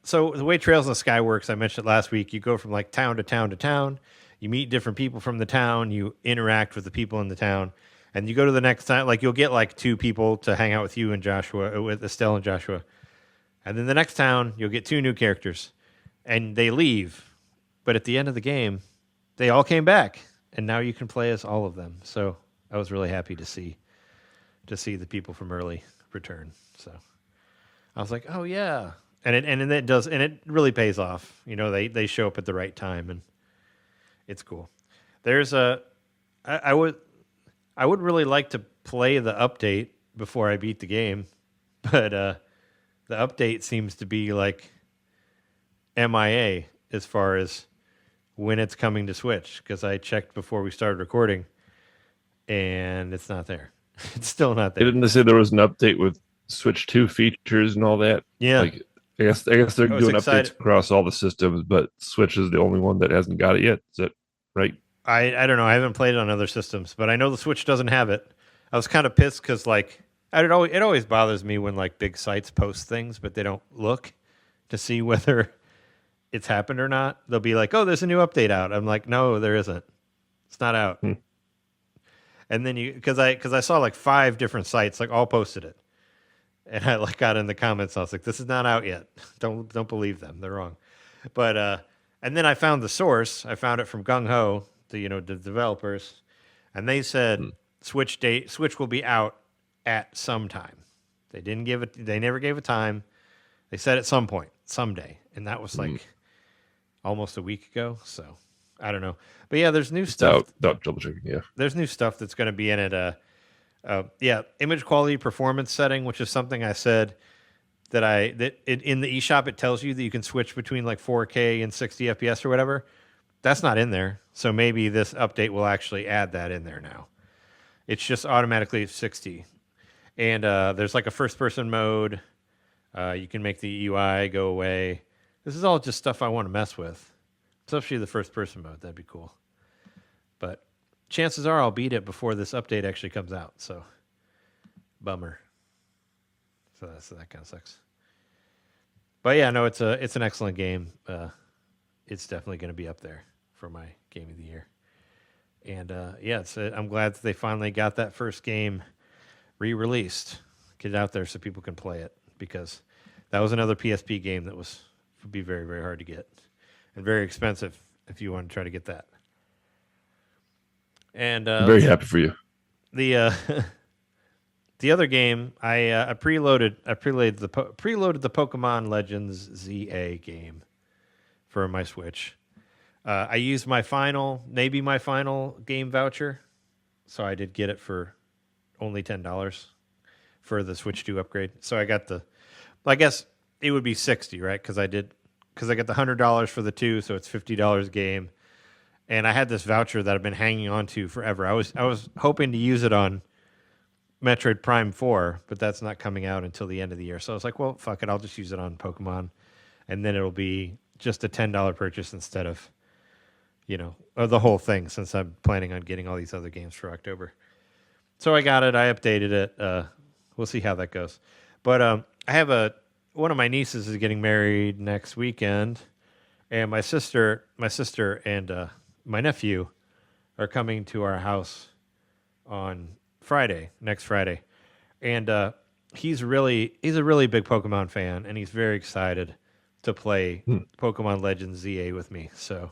so the way Trails in the Sky works, I mentioned it last week. You go from like town to town to town. You meet different people from the town. You interact with the people in the town, and you go to the next town. Like you'll get like 2 people to hang out with you and Joshua, with Estelle and Joshua, and then the next town you'll get 2 new characters. And they leave, but at the end of the game, they all came back, and now you can play as all of them. So I was really happy to see the people from early return. So I was like, oh yeah, and it really pays off. They show up at the right time, and it's cool. There's I would really like to play the update before I beat the game, but the update seems to be like MIA as far as when it's coming to Switch, because I checked before we started recording and it's not there. It's still not there. Didn't they say there was an update with Switch 2 features and all that? Yeah. Like I guess they're I was doing excited. updates across all the systems, but Switch is the only one that hasn't got it yet. Is that right? I don't know. I haven't played it on other systems, but I know the Switch doesn't have it. I was kind of pissed because like it always bothers me when like big sites post things, but they don't look to see whether it's happened or not. They'll be like, "Oh, there's a new update out." I'm like, "No, there isn't. It's not out." And then because I saw like 5 different sites like all posted it, and I like got in the comments. I was like, "This is not out yet. Don't believe them. They're wrong." But and then I found the source. I found it from Gung Ho, the developers, and they said Switch will be out at some time. They didn't give it. They never gave a time. They said at some point, someday, and that was like almost a week ago. So I don't know, but yeah, there's new stuff. Without double checking, yeah. There's new stuff that's going to be in it. Image quality performance setting, which is something I said in the eShop it tells you that you can switch between like 4K and 60 FPS or whatever. That's not in there, so maybe this update will actually add that in there now. It's just automatically 60, and there's like a first-person mode. You can make the UI go away. This is all just stuff I want to mess with, especially the first-person mode. That'd be cool. But chances are I'll beat it before this update actually comes out. So, bummer. So that kind of sucks. But yeah, no, it's an excellent game. It's definitely going to be up there for my game of the year. And I'm glad that they finally got that first game re-released. Get it out there so people can play it, because that was another PSP game that would be very, very hard to get and very expensive if you want to try to get that. And I'm very happy for you. The the other game I preloaded the Pokemon Legends ZA game for my Switch. I used my final game voucher, so I did get it for only $10 for the Switch 2 upgrade. So I got I guess it would be $60, right? Because I got the $100 for the 2, so it's $50 a game. And I had this voucher that I've been hanging on to forever. I was hoping to use it on Metroid Prime 4, but that's not coming out until the end of the year. So I was like, well, fuck it, I'll just use it on Pokemon, and then it'll be just a $10 purchase instead of, the whole thing, since I'm planning on getting all these other games for October. So I got it. I updated it. We'll see how that goes. But I have one of my nieces is getting married next weekend, and my sister and my nephew are coming to our house on next Friday. And he's a really big Pokemon fan, and he's very excited to play Pokemon Legends ZA with me. So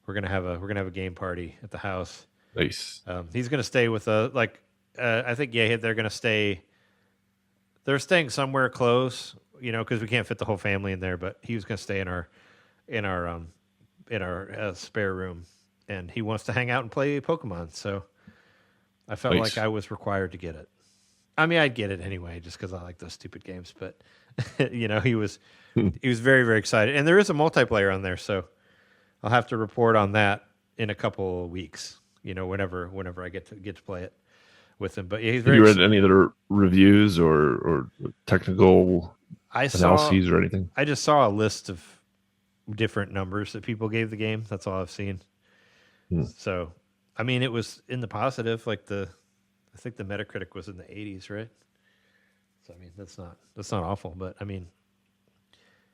we're gonna have a game party at the house. Nice. He's gonna stay with I think they're gonna stay. They're staying somewhere close, because we can't fit the whole family in there. But he was gonna stay in our spare room, and he wants to hang out and play Pokemon. So I felt like I was required to get it. I mean, I'd get it anyway, just because I like those stupid games. But he was very, very excited, and there is a multiplayer on there, so I'll have to report on that in a couple of weeks. Whenever I get to play it with him. But yeah, he's very. Have you read any other reviews or technical analyses or anything? I just saw a list of different numbers that people gave the game. That's all I've seen. So, I mean, it was in the positive. Like I think the Metacritic was in the 80s, right? So I mean, that's not awful. But I mean,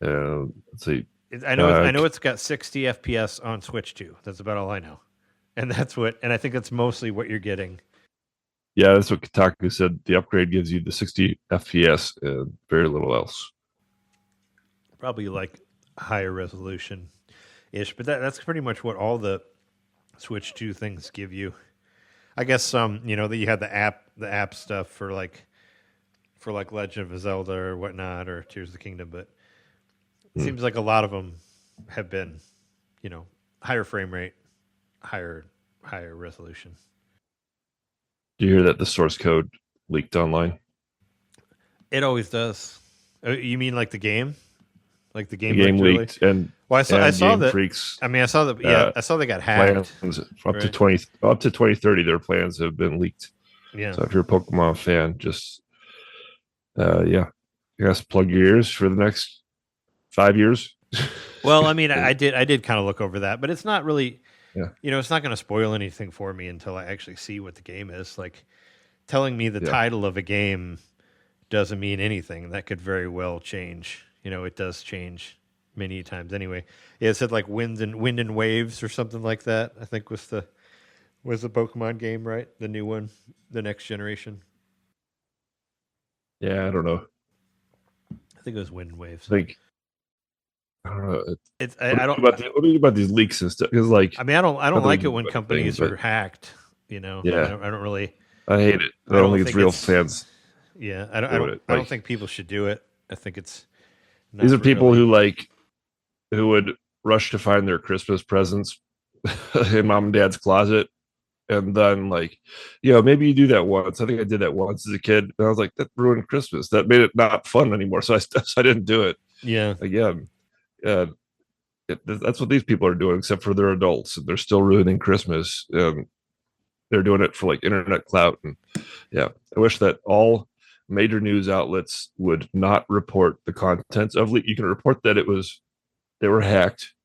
let's see. I know it's got 60 FPS on Switch 2. That's about all I know, and I think that's mostly what you're getting. Yeah, that's what Kotaku said. The upgrade gives you the 60 FPS and very little else. Probably like higher resolution ish, but that's pretty much what all the Switch 2 things give you. I guess that you had the app stuff for like Legend of Zelda or whatnot, or Tears of the Kingdom, but it seems like a lot of them have been, higher frame rate, higher resolution. Do you hear that the source code leaked online? It always does. You mean like the game? Like the The game game leaked early? leaked, and Well, I saw Game that. Freaks I mean, I saw that. Yeah, I saw they got hacked. plans up to Right? 2030. Their plans have been leaked. Yeah. So if you're a Pokemon fan, just yeah, I guess plug your ears for the next 5 years. Well, I mean, I did kind of look over that, but it's not really. Yeah. It's not going to spoil anything for me until I actually see what the game is. Like, telling me the Yeah. title of a game doesn't mean anything. That could very well change. It does change many times anyway. Yeah, it said like wind and waves or something like that. I think was the Pokemon game, right? The new one, the next generation. Yeah, I don't know. I think it was wind and waves. I don't know. I don't. What do you do about these leaks and stuff? Because I mean, I don't like it when companies thing, are hacked. Yeah, I don't really. I hate it. I don't think it's real fans. Yeah, I don't think people should do it. I think it's. These are people who would rush to find their Christmas presents in mom and dad's closet, and then maybe you do that once. I think I did that once as a kid, and I was like, that ruined Christmas. That made it not fun anymore. So I didn't do it. Yeah. Again, that's what these people are doing, except for they're adults and they're still ruining Christmas. They're doing it for internet clout, and yeah, I wish that all major news outlets would not report the contents of leak. You can report that they were hacked,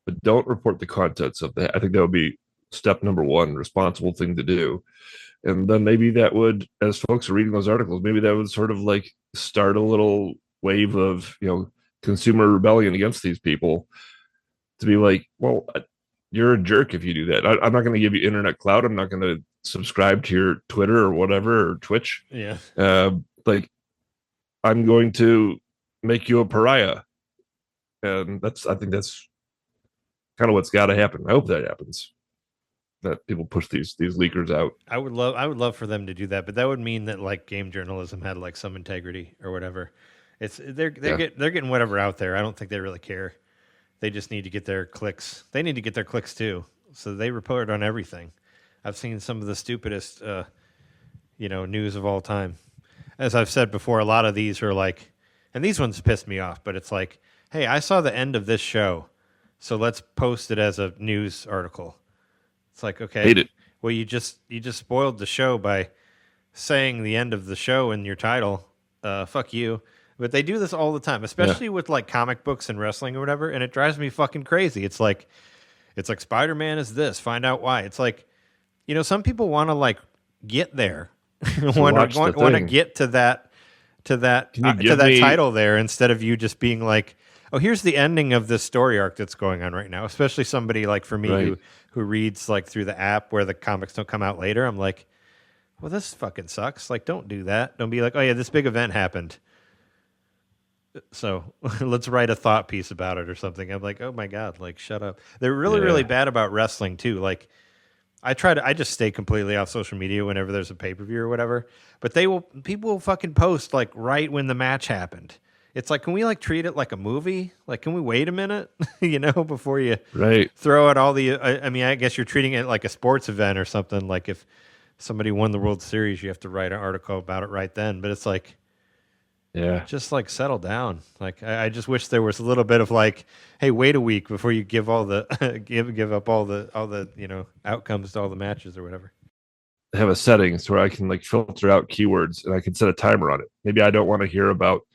but don't report the contents of that. I think that would be step number one, responsible thing to do. And then maybe that would, as folks are reading those articles, maybe that would sort of start a little wave of consumer rebellion against these people, to be like, well, you're a jerk if you do that. I'm not going to give you internet clout. I'm not going to subscribe to your Twitter or whatever, or Twitch. Yeah. I'm going to make you a pariah. And I think that's kind of what's got to happen. I hope that happens, that people push these leakers out. I would love for them to do that, but that would mean that game journalism had some integrity or whatever. They're getting whatever out there. I don't think they really care. They just need to get their clicks. They need to get their clicks too. So they report on everything. I've seen some of the stupidest news of all time. As I've said before, a lot of these are and these ones piss me off, but it's like, hey, I saw the end of this show, so let's post it as a news article. It's like, okay, hate it. Well, you just spoiled the show by saying the end of the show in your title. Fuck you. But they do this all the time, especially with comic books and wrestling or whatever, and it drives me fucking crazy. It's like Spider-Man is this. Find out why. It's like, some people want to get there, want to get to that title there, instead of you just being like, oh, here's the ending of this story arc that's going on right now. Especially somebody like for me who reads through the app where the comics don't come out later. I'm like, well, this fucking sucks. Don't do that. Don't be like, oh yeah, this big event happened, so let's write a thought piece about it or something. I'm like, oh my God, shut up. They're really bad about wrestling too. I just stay completely off social media whenever there's a pay-per-view or whatever, but people will fucking post right when the match happened. It's like, can we treat it like a movie? Can we wait a minute, before you throw out all the, I mean, I guess you're treating it like a sports event or something. If somebody won the World Series, you have to write an article about it right then. But it's just settle down. I just wish there was a little bit of hey, wait a week before you give all the give up all the outcomes to all the matches or whatever. I have a settings where I can filter out keywords, and I can set a timer on it. Maybe I don't want to hear about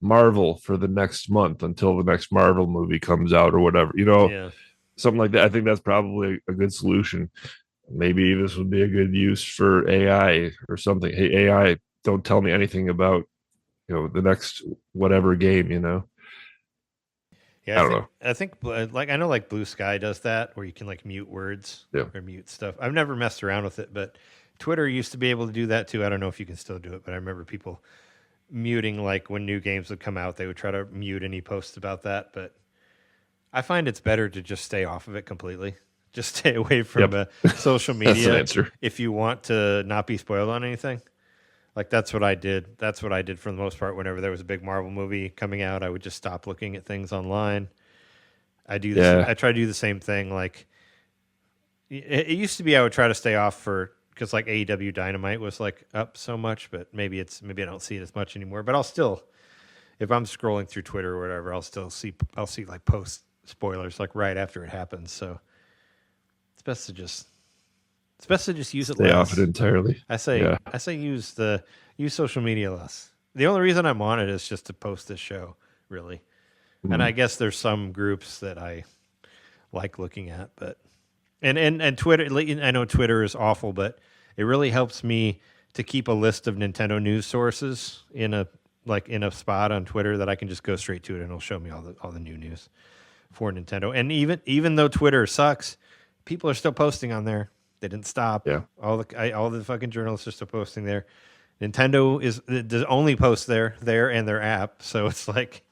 Marvel for the next month until the next Marvel movie comes out or whatever. Something like that. I think that's probably a good solution. Maybe this would be a good use for AI or something. Hey, AI, don't tell me anything about the next whatever game, Yeah, I don't know. I think I know Blue Sky does that, where you can mute words or mute stuff. I've never messed around with it, but Twitter used to be able to do that too. I don't know if you can still do it, but I remember people muting when new games would come out, they would try to mute any posts about that. But I find it's better to just stay off of it completely. Just stay away from social media. That's an answer. If you want to not be spoiled on anything. That's what I did. That's what I did for the most part. Whenever there was a big Marvel movie coming out, I would just stop looking at things online. I do this. I try to do the same thing. It used to be I would try to stay off for because like AEW Dynamite was like up so much, but maybe I don't see it as much anymore. But I'll still, if I'm scrolling through Twitter or whatever, I'll see like post spoilers like right after it happens. So it's best to just use it Stay less. off it entirely. I say use social media less. The only reason I'm on it is just to post this show, really. And I guess there's some groups that I like looking at, but and Twitter. I know Twitter is awful, but it really helps me to keep a list of Nintendo news sources in a spot on Twitter that I can just go straight to it, and it'll show me all the new news for Nintendo. And even though Twitter sucks, people are still posting on there. They didn't stop. Yeah, all the fucking journalists are still posting there. Nintendo is the only post there and their app, so it's like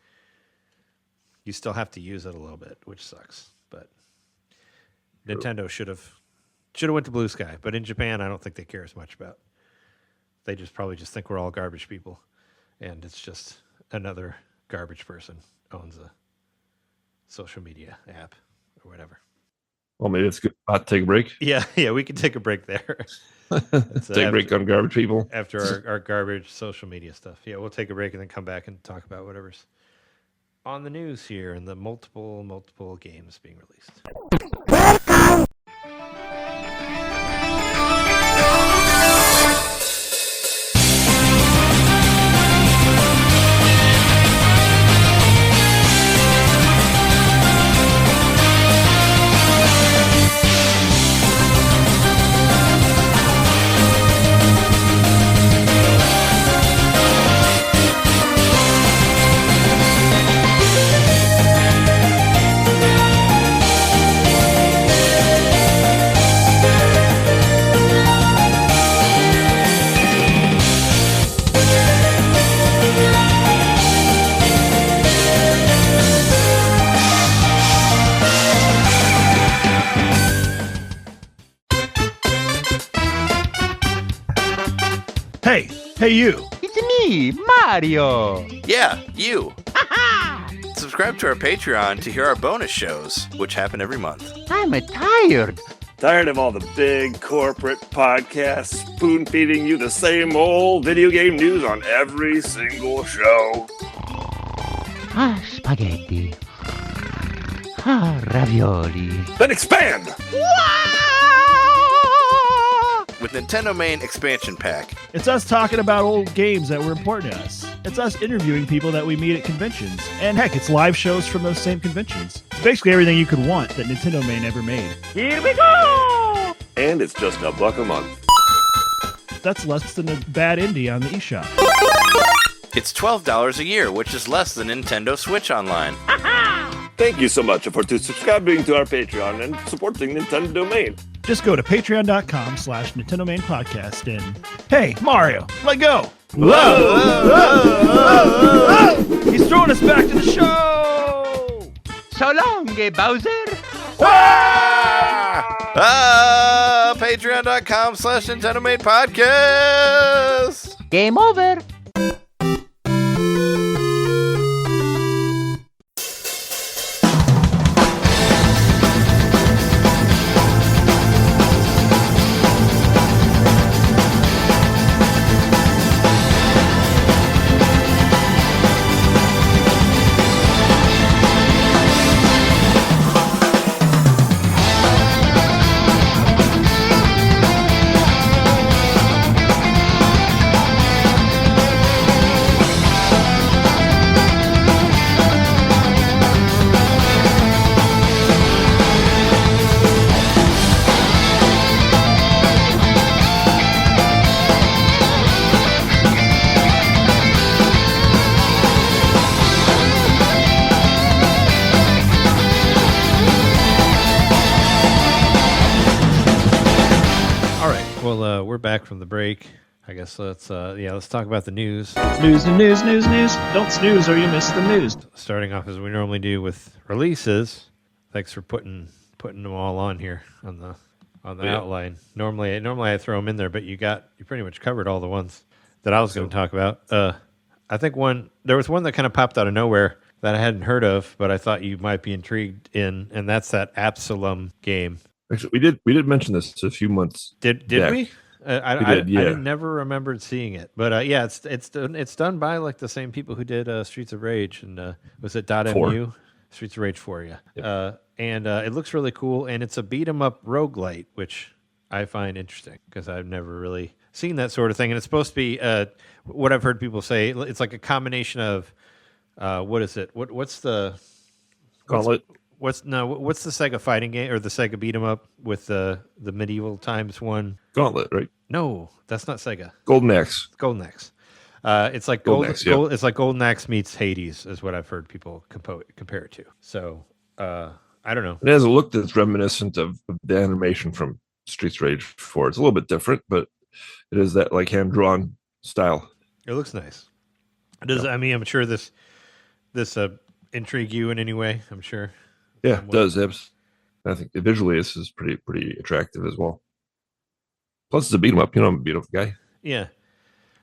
you still have to use it a little bit, which sucks. But Nintendo should have went to Blue Sky, but in Japan, I don't think they care as much about. They probably think we're all garbage people, and it's just another garbage person owns a social media app or whatever. Well, maybe it's good to take a break. Yeah, we can take a break there. Take a break on garbage people after our garbage social media stuff. Yeah, we'll take a break and then come back and talk about whatever's on the news here and the multiple games being released. Hey, you. It's me, Mario. Yeah, you. Subscribe to our Patreon to hear our bonus shows, which happen every month. I'm tired. Tired of all the big corporate podcasts spoon-feeding you the same old video game news on every single show? Spaghetti. Ravioli. Then expand! With NintenDomain Expansion Pack. It's us talking about old games that were important to us. It's us interviewing people that we meet at conventions. And heck, it's live shows from those same conventions. It's basically everything you could want that NintenDomain ever made. Here we go! And it's just $1 a month. That's less than a bad indie on the eShop. It's $12 a year, which is less than Nintendo Switch Online. Thank you so much for subscribing to our Patreon and supporting NintenDomain. Just go to patreon.com/NintenDomain podcast and hey, Mario, let go. Whoa! He's throwing us back to the show. So long, Bowser. Patreon.com/NintenDomain podcast. Game over. We're back from the break. I guess let's talk about the news. News. Don't snooze or you miss the news. Starting off as we normally do with releases. Thanks for putting them all on here on the outline. Normally I throw them in there, but you pretty much covered all the ones that I was going to talk about. I think there was one that kind of popped out of nowhere that I hadn't heard of, but I thought you might be intrigued in, and that's that Absalom game. Actually, we did mention this a few months. Did back. we? I yeah. never remembered seeing it, but yeah, it's done by like the same people who did Streets of Rage and was it .mu? Streets of Rage 4, yeah. Yep. And it looks really cool, and it's a beat 'em up roguelite, which I find interesting because I've never really seen that sort of thing. And it's supposed to be what I've heard people say. It's like a combination of what is it? What's the Gauntlet. What's the Sega fighting game or the Sega beat 'em up with the medieval times one? Gauntlet, right? No, that's not Sega. Golden Axe. Golden Axe. It's like Golden Axe, yeah. It's like Golden Axe meets Hades, is what I've heard people compare it to. So I don't know. It has a look that's reminiscent of the animation from Streets of Rage 4. It's a little bit different, but it is that like hand drawn style. It looks nice. Does I mean I'm sure this intrigue you in any way? I'm sure. Yeah, it does. I think visually this is pretty attractive as well. Plus, it's a beat 'em up. You know, I'm a beat 'em up guy. Yeah,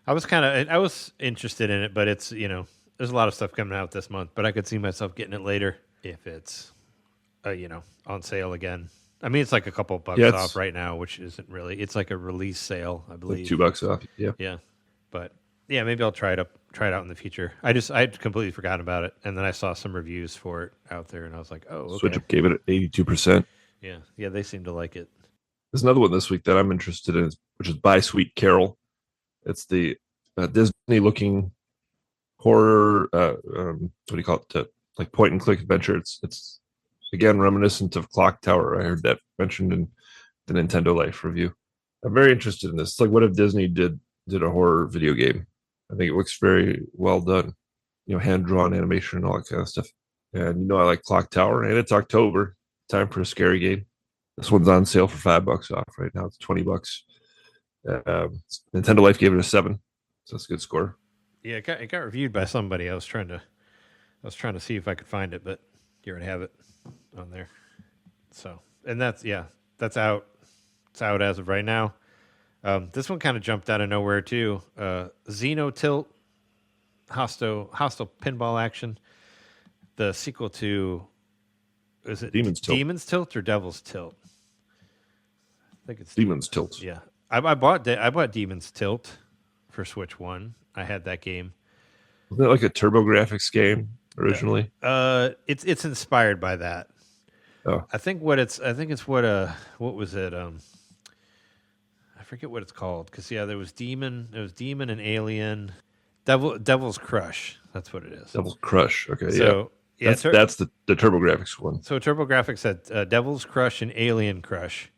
I was interested in it, but it's there's a lot of stuff coming out this month. But I could see myself getting it later if it's on sale again. I mean, it's like a couple bucks off right now, which isn't really. It's like a release sale, I believe. Like $2 off. Yeah. Yeah, but yeah, maybe I'll try it out in the future. I'd completely forgotten about it, and then I saw some reviews for it out there, and I was like, oh, okay. Switch Up gave it 82%. Yeah, they seem to like it. There's another one this week that I'm interested in, which is Buy Sweet Carol. It's the Disney-looking horror. What do you call it? Like point-and-click adventure. It's again reminiscent of Clock Tower. I heard that mentioned in the Nintendo Life review. I'm very interested in this. It's like what if Disney did a horror video game? I think it looks very well done. Hand-drawn animation and all that kind of stuff. And I like Clock Tower, and it's October. Time for a scary game. This one's on sale for $5 off right now. It's $20. Nintendo Life gave it a 7, so that's a good score. Yeah, it got reviewed by somebody. I was trying to see if I could find it, but you already have it on there. So, and that's out. It's out as of right now. This one kind of jumped out of nowhere too. Xeno Tilt, hostile pinball action. The sequel to, is it Demon's Tilt? Demon's Tilt or Devil's Tilt? I think it's Demon's Tilt. Yeah, I bought Demon's Tilt for Switch 1. I had that game. Wasn't it like a TurboGrafx game originally? It's inspired by that. Oh, I think what was it? I forget what it's called because there was Demon and Alien, Devil's Crush. That's what it is. Devil's Crush. Okay, so, yeah. That's the TurboGrafx one. So TurboGrafx had Devil's Crush and Alien Crush,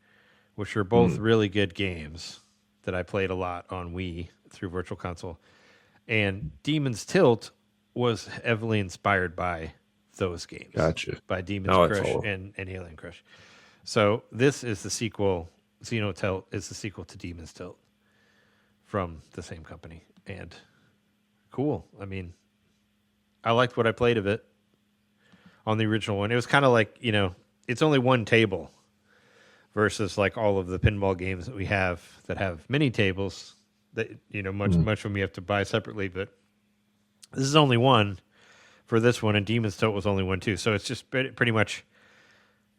which were both really good games that I played a lot on Wii through Virtual Console. And Demon's Tilt was heavily inspired by those games. Gotcha. By Demon's Crush and Alien Crush. So this is the sequel. Xeno Tilt is the sequel to Demon's Tilt from the same company. And cool. I mean, I liked what I played of it on the original one. It was kind of like, it's only one table versus like all of the pinball games that we have that have many tables that, much of them you have to buy separately. But this is only one for this one, and Demon's Tilt was only one too. So it's just pretty much,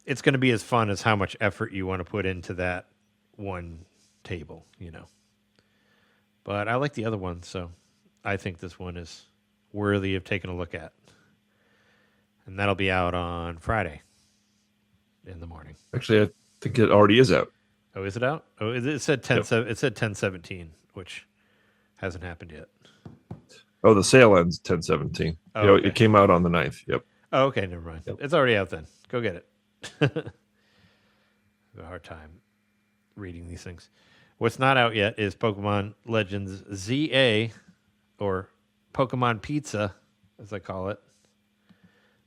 it's going to be as fun as how much effort you want to put into that one table, But I like the other one, so I think this one is worthy of taking a look at. And that'll be out on Friday in the morning. Actually, I think it already is out. Oh, is it out? Oh, it said 10. Yep. It said 10/17, which hasn't happened yet. Oh, the sale ends 10/17. Oh, okay. It came out on the 9th. Yep. Oh, okay, never mind. Yep. It's already out then. Go get it. I have a hard time reading these things. What's not out yet is Pokemon Legends ZA, or Pokemon Pizza, as I call it.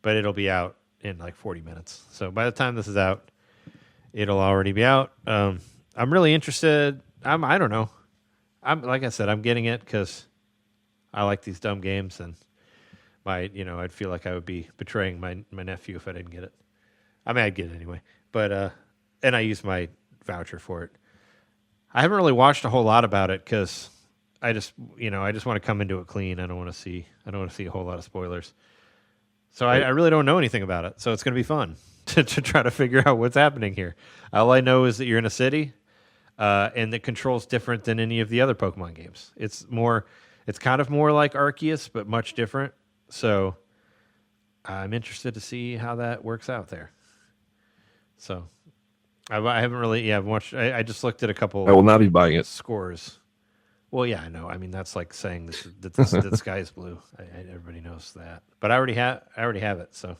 But it'll be out in like 40 minutes. So by the time this is out, it'll already be out. I'm really interested. I don't know. Like I said, I'm getting it because I like these dumb games, and I'd feel like I would be betraying my nephew if I didn't get it. I mean, I'd get it anyway, but and I used my voucher for it. I haven't really watched a whole lot about it because I just want to come into it clean. I don't want to see a whole lot of spoilers. So I really don't know anything about it. So it's going to be fun to try to figure out what's happening here. All I know is that you're in a city. and the control's different than any of the other Pokemon games. It's kind of more like Arceus, but much different. So I'm interested to see how that works out there. So I haven't really, watched. I just looked at a couple. I will not be buying it. Scores. Well, yeah, I know. I mean, that's like saying that the sky is blue. Everybody knows that. But I already have it. So,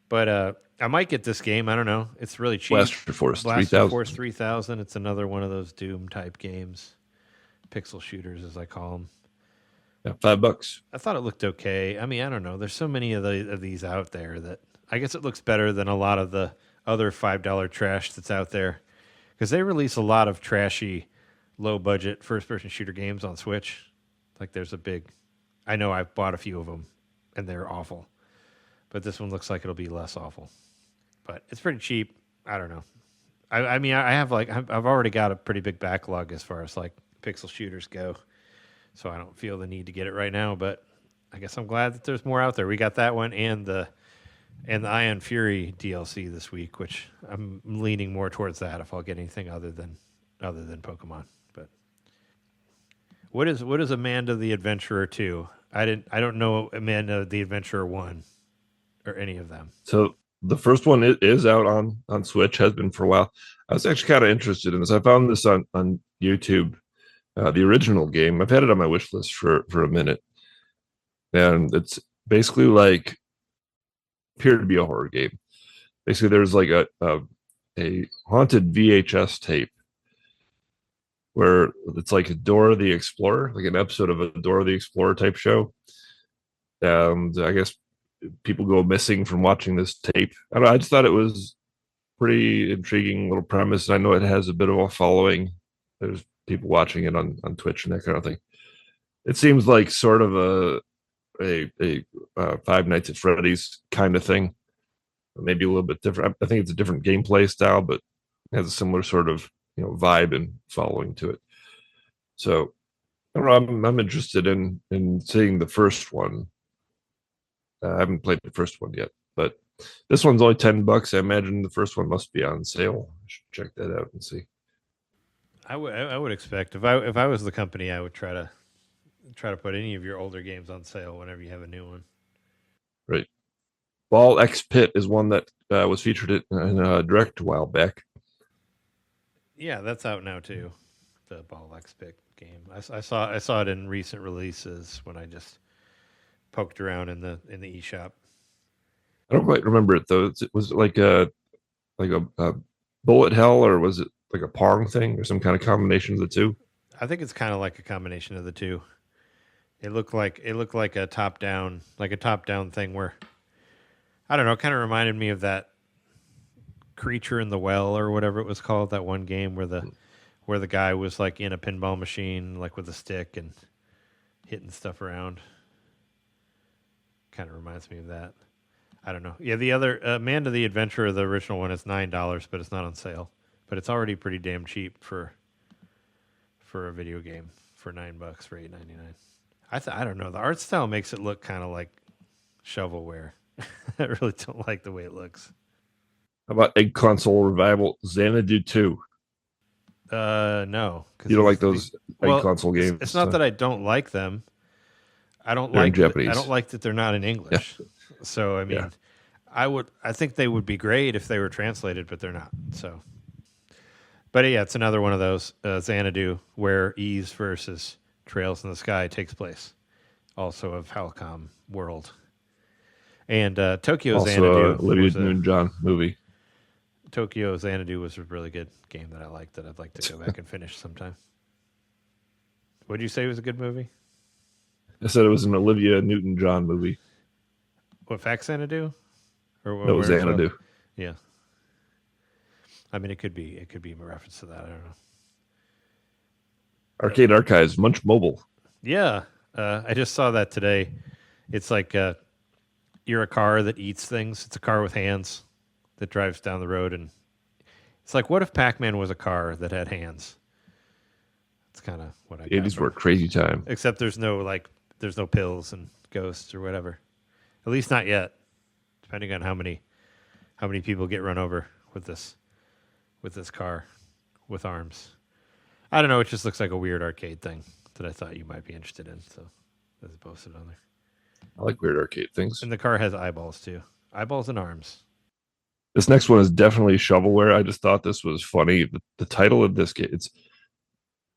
but I might get this game. I don't know. It's really cheap. Blaster Force Blaster 3000. Force 3000. It's another one of those Doom type games, pixel shooters as I call them. Yeah, $5. I thought it looked okay. I mean, I don't know. There's so many of these out there that I guess it looks better than a lot of the other $5 trash that's out there, because they release a lot of trashy, low-budget first-person shooter games on Switch. Like there's I know I've bought a few of them, and they're awful. But this one looks like it'll be less awful. But it's pretty cheap. I don't know. I mean, I've already got a pretty big backlog as far as like pixel shooters go. So I don't feel the need to get it right now, but I guess I'm glad that there's more out there. We got that one and the Ion Fury DLC this week, which I'm leaning more towards that if I'll get anything other than Pokemon. But what is Amanda the Adventurer 2? I don't know Amanda the Adventurer 1 or any of them. So the first one is out on Switch, has been for a while. I was actually kind of interested in this. I found this on YouTube. The original game. I've had it on my wish list for a minute, and it's basically like appeared to be a horror game. Basically, there's like a haunted VHS tape where it's like a Dora the Explorer, like an episode of a Dora the Explorer type show, and I guess people go missing from watching this tape. I just thought it was pretty intriguing little premise. I know it has a bit of a following. There's people watching it on Twitch and that kind of thing. It seems like sort of a Five Nights at Freddy's kind of thing, maybe a little bit different. I think it's a different gameplay style, but it has a similar sort of vibe and following to it. So I don't know, I'm interested in seeing the first one. I haven't played the first one yet, but this one's only $10. I imagine the first one must be on sale. I should check that out and see. I would expect if I was the company, I would try to put any of your older games on sale whenever you have a new one. Right. Ball X Pit is one that was featured in a direct a while back. Yeah, that's out now too. The Ball X Pit game. I saw it in recent releases when I just poked around in the eShop. I don't quite remember it though. Was it like a bullet hell, or was it like a Pong thing, or some kind of combination of the two? I think it's kind of like a combination of the two. It looked like a top down thing where, I don't know, it kind of reminded me of that Creature in the Well or whatever it was called, that one game where the guy was like in a pinball machine, like with a stick and hitting stuff around. Kind of reminds me of that. I don't know. Yeah, the other Amanda the Adventurer, the original one, is $9, but it's not on sale. But it's already pretty damn cheap for a video game for $9 for $8.99. I don't know. The art style makes it look kind of like shovelware. I really don't like the way it looks. How about Egg Console Revival Xanadu 2? No. You don't like those Egg Console games? It's not that I don't like them. I don't They're like in Japanese. I don't like that they're not in English. Yeah. So I mean, I think they would be great if they were translated, but they're not. So, but yeah, it's another one of those Xanadu where Ys versus Trails in the Sky takes place, also of Falcom world, and Tokyo also Xanadu. Olivia Newton-John movie. Tokyo Xanadu was a really good game that I liked, that I'd like to go back and finish sometime. What did you say was a good movie? I said it was an Olivia Newton-John movie. What, Fact Xanadu? Or no, Xanadu. Yeah. I mean, it could be a reference to that. I don't know. Arcade Archives, Munch Mobile. Yeah. I just saw that today. It's like you're a car that eats things. It's a car with hands that drives down the road. And it's like, what if Pac-Man was a car that had hands? It's kind of what I got. 80s were a crazy time. Except there's no pills and ghosts or whatever. At least not yet. Depending on how many people get run over with this car with arms. I don't know. It just looks like a weird arcade thing that I thought you might be interested in. So that's posted on there. I like weird arcade things. And the car has eyeballs too. Eyeballs and arms. This next one is definitely shovelware. I just thought this was funny. The title of this game, it's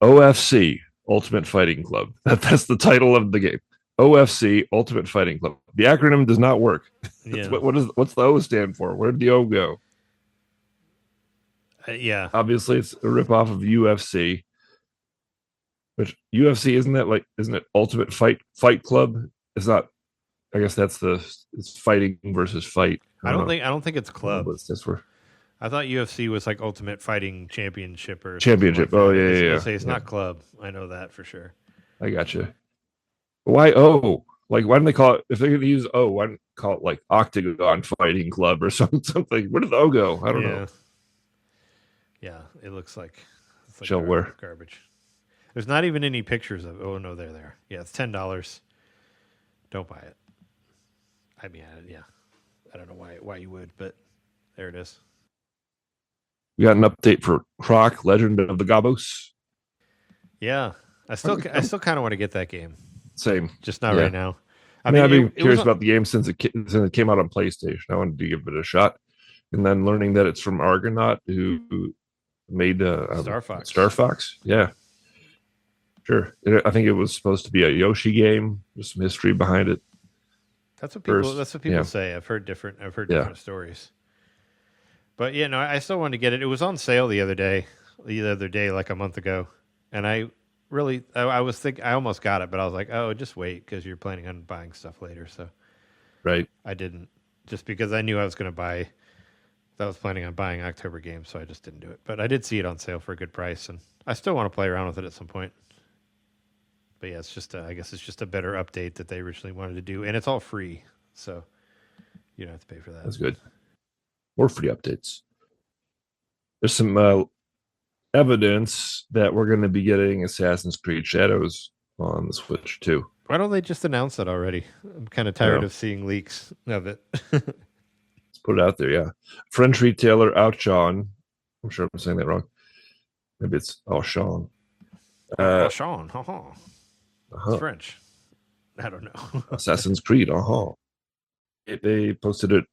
OFC, Ultimate Fighting Club. That's the title of the game. OFC, Ultimate Fighting Club. The acronym does not work. Yeah. What's the O stand for? Where did the O go? Yeah. Obviously, it's a ripoff of UFC. Which UFC isn't it Ultimate Fight Club? It's not. I guess it's fighting versus fight. I don't think it's club. What's this for? I thought UFC was like Ultimate Fighting Championship or Championship. Like oh yeah. It's not club. I know that for sure. I gotcha. Why O? Like, why don't they call it? If they're going to use O, why don't they call it like Octagon Fighting Club or something? Where did the O go? I don't know. Yeah, it looks like Shovelware. garbage. There's not even any pictures of. Oh no, they're there. Yeah, it's $10. Don't buy it. I mean, yeah, I don't know why you would, but there it is. We got an update for Croc, Legend of the Gobos. Yeah, I still kind of want to get that game. Same, just not right now. I mean, I've been curious about the game since it came out on PlayStation. I wanted to give it a shot, and then learning that it's from Argonaut, who made Star Fox. Star Fox, yeah, sure. I think it was supposed to be a Yoshi game. There's some history behind it. That's what people say. I've heard different stories. But yeah, no, I still wanted to get it. It was on sale the other day, like a month ago, and I was thinking I almost got it, but I was like, oh, just wait because you're planning on buying stuff later. So, right, I didn't, just because I knew I was going to buy. I was planning on buying October games, so I just didn't do it. But I did see it on sale for a good price, and I still want to play around with it at some point. But yeah, I guess it's just a better update that they originally wanted to do, and it's all free, so you don't have to pay for that. That's good. More free updates. There's some evidence that we're going to be getting Assassin's Creed Shadows on the Switch too. Why don't they just announce that already? I'm kind of tired of seeing leaks of it. Let's put it out there, yeah. French retailer Auchan. I'm sure I'm saying that wrong. Maybe it's Auchan. Auchan, It's French. I don't know. Assassin's Creed, They posted it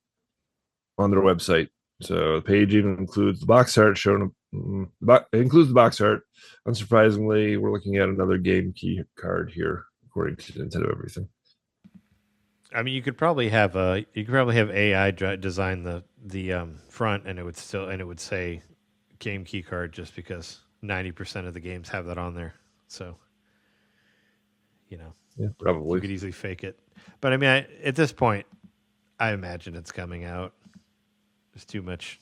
on their website. So the page even includes the box art showing. It includes the box art. Unsurprisingly, we're looking at another game key card here, according to Nintendo Everything. I mean, you could probably have AI design the front, and it would say game key card, just because 90% of the games have that on there. So, yeah, probably you could easily fake it. But I mean, at this point, I imagine it's coming out. There's too much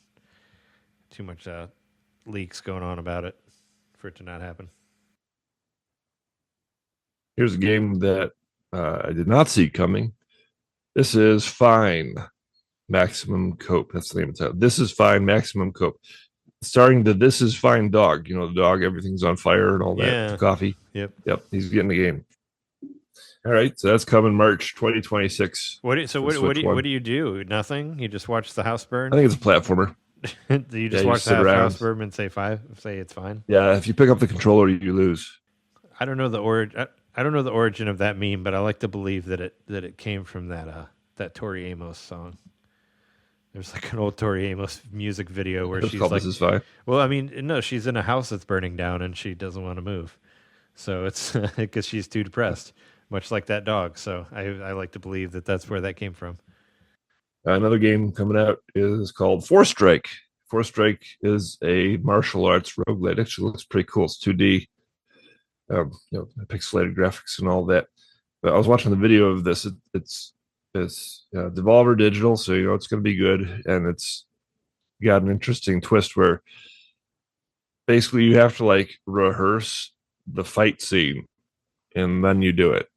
leaks going on about it for it to not happen. Here's a game that I did not see coming. This is Fine Maximum Cope. That's the name of the title. This is Fine Maximum Cope. Starring the This Is Fine dog. You know, the dog, everything's on fire and all that. Yeah. The coffee. Yep. He's getting the game. All right, so that's coming March 2026. What do you do? Nothing? You just watch the house burn? I think it's a platformer. Do you just watch the house burn and say it's fine? Yeah, if you pick up the controller, you lose. I don't know the origin of that meme, but I like to believe that it came from that Tori Amos song. There's like an old Tori Amos music video where she's like, "This is fine." Well, I mean, no, she's in a house that's burning down and she doesn't want to move, so it's because she's too depressed, much like that dog. So I like to believe that that's where that came from. Another game coming out is called Force Strike. Force Strike is a martial arts roguelite. It actually looks pretty cool. It's 2D, pixelated graphics and all that. But I was watching the video of this. It's Devolver Digital, so it's going to be good, and it's got an interesting twist where basically you have to like rehearse the fight scene, and then you do it.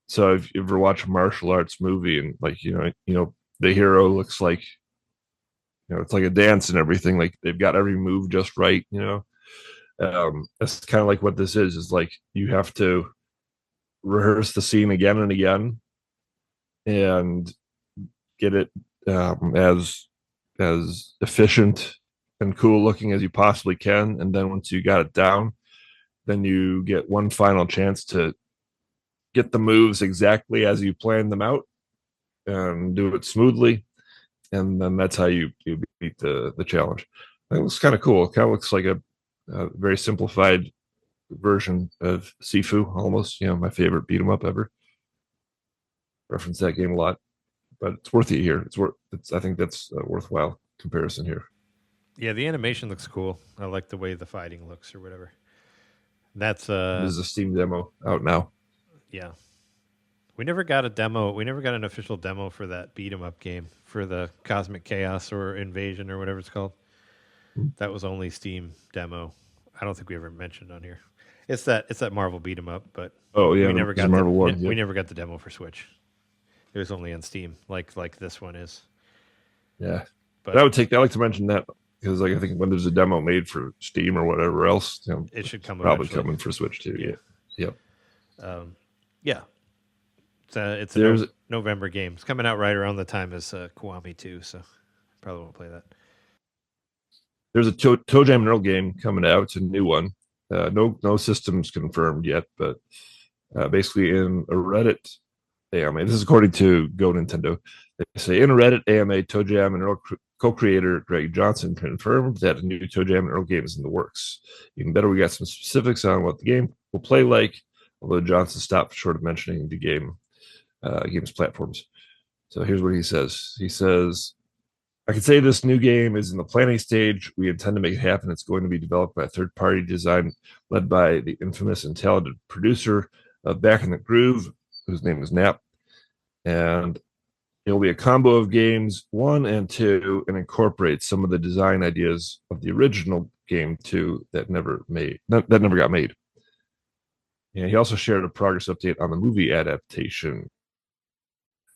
So if you ever watch a martial arts movie and like the hero looks like it's like a dance and everything, like they've got every move just right, that's kind of like what this is like you have to rehearse the scene again and again and get it as efficient and cool looking as you possibly can. And then once you got it down, then you get one final chance to get the moves exactly as you planned them out and do it smoothly. And then that's how you beat the challenge. It looks kind of cool. It kind of looks like a very simplified version of Sifu, almost. My favorite beat 'em up ever. Reference that game a lot, but it's worth it here. I think that's a worthwhile comparison here. Yeah, the animation looks cool. I like the way the fighting looks or whatever. That's This is a Steam demo out now. Yeah. We never got a demo. We never got an official demo for that beat 'em up game for the Cosmic Chaos or Invasion or whatever it's called. That was only Steam demo. I don't think we ever mentioned on here. It's that Marvel beat 'em up, but we never got Marvel one. We never got the demo for Switch. It was only on Steam, like this one is. Yeah, but I like to mention that because I think when there's a demo made for Steam or whatever else, it should come probably eventually. coming for Switch too. Yeah. Yeah. It's a November game. It's coming out right around the time as Kiwami 2, so probably won't play that. There's a Toe Jam and Earl game coming out. It's a new one. No systems confirmed yet, but basically in a Reddit AMA, this is according to Go Nintendo, they say in a Reddit AMA, Toe Jam and Earl co-creator Greg Johnson confirmed that a new Toe Jam and Earl game is in the works. Even better, we got some specifics on what the game will play like, although Johnson stopped short of mentioning the game's platforms. So here's what he says. He says, I can say this new game is in the planning stage. We intend to make it happen. It's going to be developed by a third-party design led by the infamous and talented producer of Back in the Groove, whose name is Nap. And it'll be a combo of games 1 and 2 and incorporate some of the design ideas of the original game 2 that never got made. And he also shared a progress update on the movie adaptation.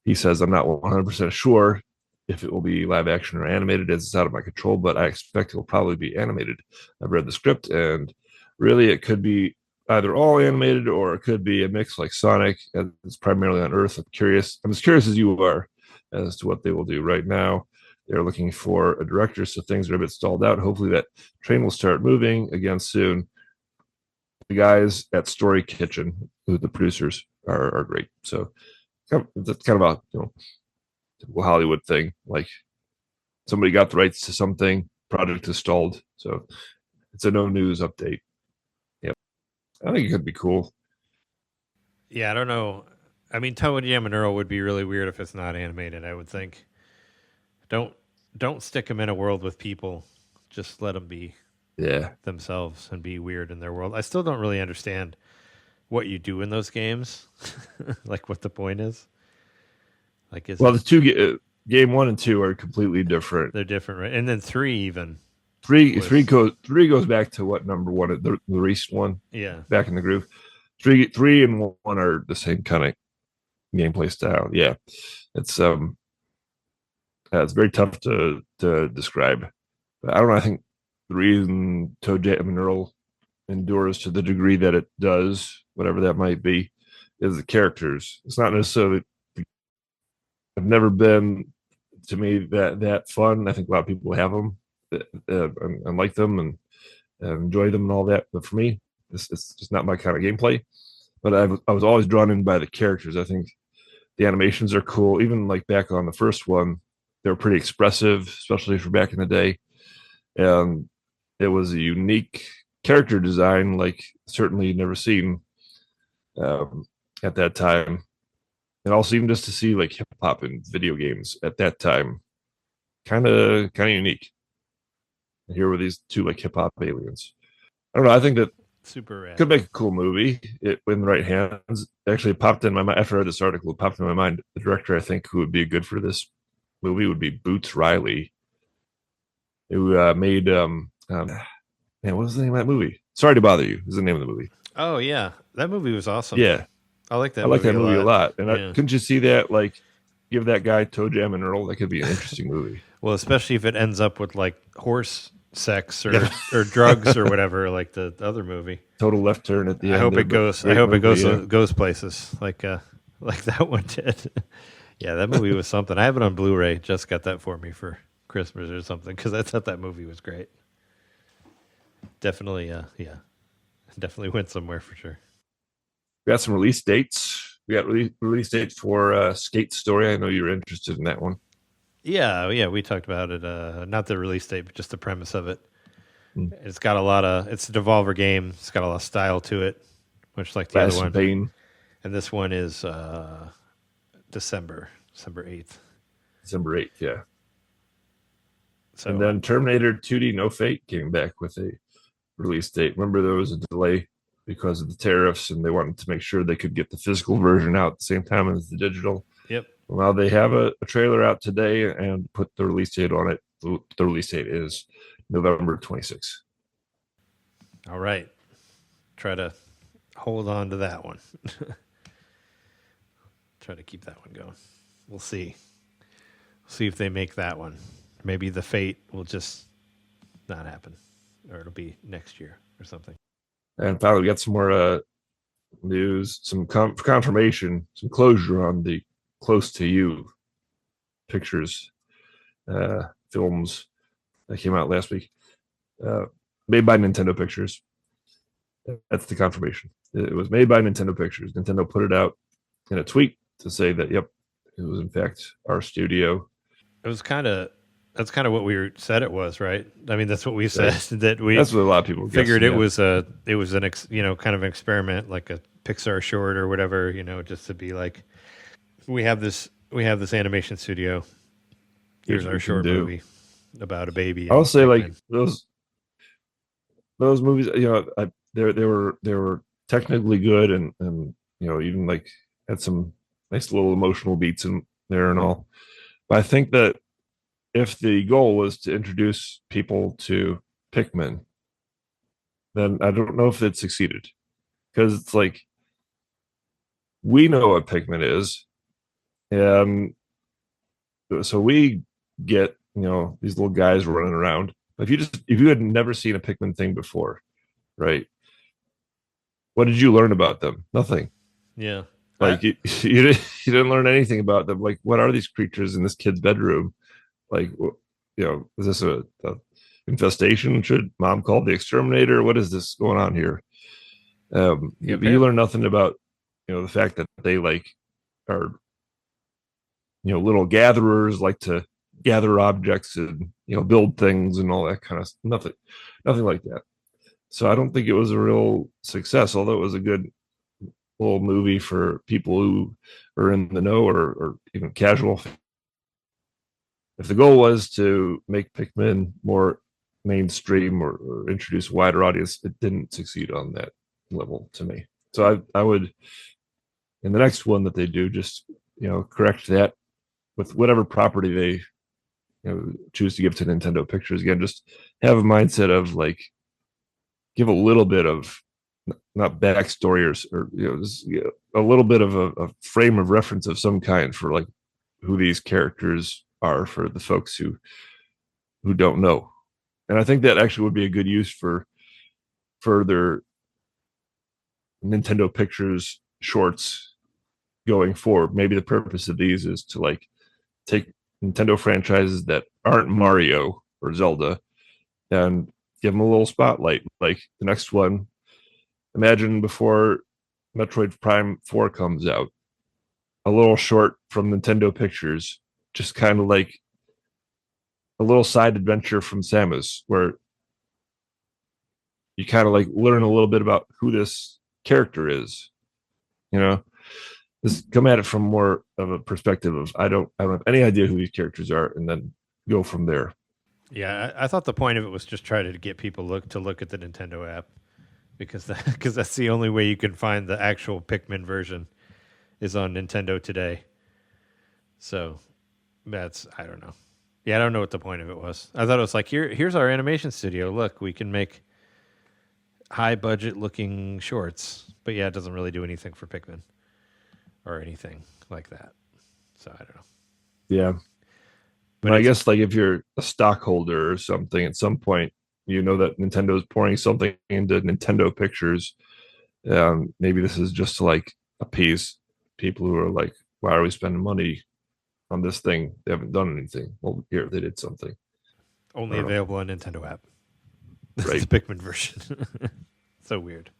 He says, I'm not 100% sure if it will be live action or animated, as it's out of my control, but I expect it will probably be animated. I've read the script, and really it could be either all animated or it could be a mix like Sonic. It's primarily on Earth. I'm as curious as you are as to what they will do. Right now, they're looking for a director, so things are a bit stalled out. Hopefully that train will start moving again soon. The guys at Story Kitchen, who the producers are great. So that's kind of a typical Hollywood thing. Like somebody got the rights to something, project is stalled. So it's a no news update. Yep, I think it could be cool. Yeah, I don't know. I mean, Toe Jam and Earl would be really weird if it's not animated. I would think. Don't stick them in a world with people. Just let them be themselves and be weird in their world. I still don't really understand what you do in those games, like what the point is. Like, the two game 1 and 2 are completely different. They're different, right? And then 3 even. Three goes back to what number 1, the recent one. Yeah, Back in the Groove. 3 and 1 are the same kind of gameplay style. Yeah, it's very tough to describe. But I don't know. I think the reason Toe Jam and Earl endures to the degree that it does, whatever that might be, is the characters. It's not necessarily. Have never been to me that fun. I think a lot of people have them and like them and enjoy them and all that. But for me, it's just not my kind of gameplay. But I was always drawn in by the characters. I think the animations are cool. Even like back on the first one, they were pretty expressive, especially for back in the day. And it was a unique character design, like certainly never seen at that time. And also even just to see like hip hop in video games at that time, kind of unique. And here were these two like hip hop aliens. I don't know. I think that super rad. Could make a cool movie in the right hands. Actually, it popped in my mind after I read this article. It popped in my mind. The director I think who would be good for this movie would be Boots Riley, who made man, what was the name of that movie? Sorry to Bother You is the name of the movie. Oh yeah, that movie was awesome. Yeah. I like that. I like that movie a lot. And yeah. couldn't you see that? Like, give that guy Toe Jam and Earl. That could be an interesting movie. Well, especially if it ends up with like horse sex or drugs or whatever, like the other movie. Total left turn at the end. I hope it goes places like that one did. Yeah, that movie was something. I have it on Blu-ray. Just got that for me for Christmas or something because I thought that movie was great. Definitely, definitely went somewhere for sure. We got some release dates. We got release dates for Skate Story. I know you were interested in that one. Yeah, we talked about it. Not the release date, but just the premise of it. Mm. It's got it's a Devolver game. It's got a lot of style to it, much like the Last other one. Pain. And this one is December 8th. December 8th, yeah. So, and then Terminator 2D No Fate came back with a release date. Remember, there was a delay because of the tariffs, and they wanted to make sure they could get the physical version out at the same time as the digital. Yep. Well, they have a trailer out today and put the release date on it. The release date is November 26th. All right. Try to hold on to that one. Try to keep that one going. We'll see. See if they make that one. Maybe the Fate will just not happen, or it'll be next year or something. And finally, we got some more news, some confirmation, some closure on the Close to You pictures, films that came out last week, made by Nintendo Pictures. That's the confirmation. It was made by Nintendo Pictures. Nintendo put it out in a tweet to say that, yep, it was in fact our studio. It was that's kind of what we said it was, right? I mean, that's what we said. That's what a lot of people figured guessing, it was an kind of an experiment, like a Pixar short or whatever, just to be like, we have this animation studio. Here's our short movie about a baby. I'll say like those movies, they were technically good and even like had some nice little emotional beats in there and all. But I think that if the goal was to introduce people to Pikmin, then I don't know if it succeeded. Because it's like, we know what Pikmin is. And so we get, these little guys running around. If you had never seen a Pikmin thing before, right? What did you learn about them? Nothing. Yeah. Like you didn't learn anything about them. Like, what are these creatures in this kid's bedroom? Like, is this a infestation? Should mom call the exterminator? What is this going on here? You learn nothing about, the fact that they are, little gatherers, like to gather objects and, build things and all that kind of nothing like that. So I don't think it was a real success, although it was a good little movie for people who are in the know or even casual. If the goal was to make Pikmin more mainstream or introduce a wider audience, it didn't succeed on that level to me. So I would, in the next one that they do, just correct that with whatever property they choose to give to Nintendo Pictures. Again, just have a mindset of like, give a little bit of not backstory or just, a little bit of a frame of reference of some kind for like who these characters are for the folks who don't know. And I think that actually would be a good use for further Nintendo Pictures shorts going forward. Maybe the purpose of these is to like take Nintendo franchises that aren't Mario or Zelda and give them a little spotlight. Like the next one, imagine before Metroid Prime 4 comes out, a little short from Nintendo Pictures, just kind of like a little side adventure from Samus, where you kind of like learn a little bit about who this character is. Just come at it from more of a perspective of I don't have any idea who these characters are, and then go from there. Yeah, I thought the point of it was just try to get people to look at the Nintendo app, because that's the only way you can find the actual Pikmin version is on Nintendo Today. So I don't know. Yeah, I don't know what the point of it was. I thought it was like, here's our animation studio. Look, we can make high budget looking shorts. But yeah, it doesn't really do anything for Pikmin or anything like that. So I don't know. Yeah. But I guess like if you're a stockholder or something, at some point, that Nintendo's pouring something into Nintendo Pictures. Maybe this is just to like appease people who are like, why are we spending money on this thing. They haven't done anything. Well, here they did something. Only available on Nintendo app. Right. The Pikmin version. So weird.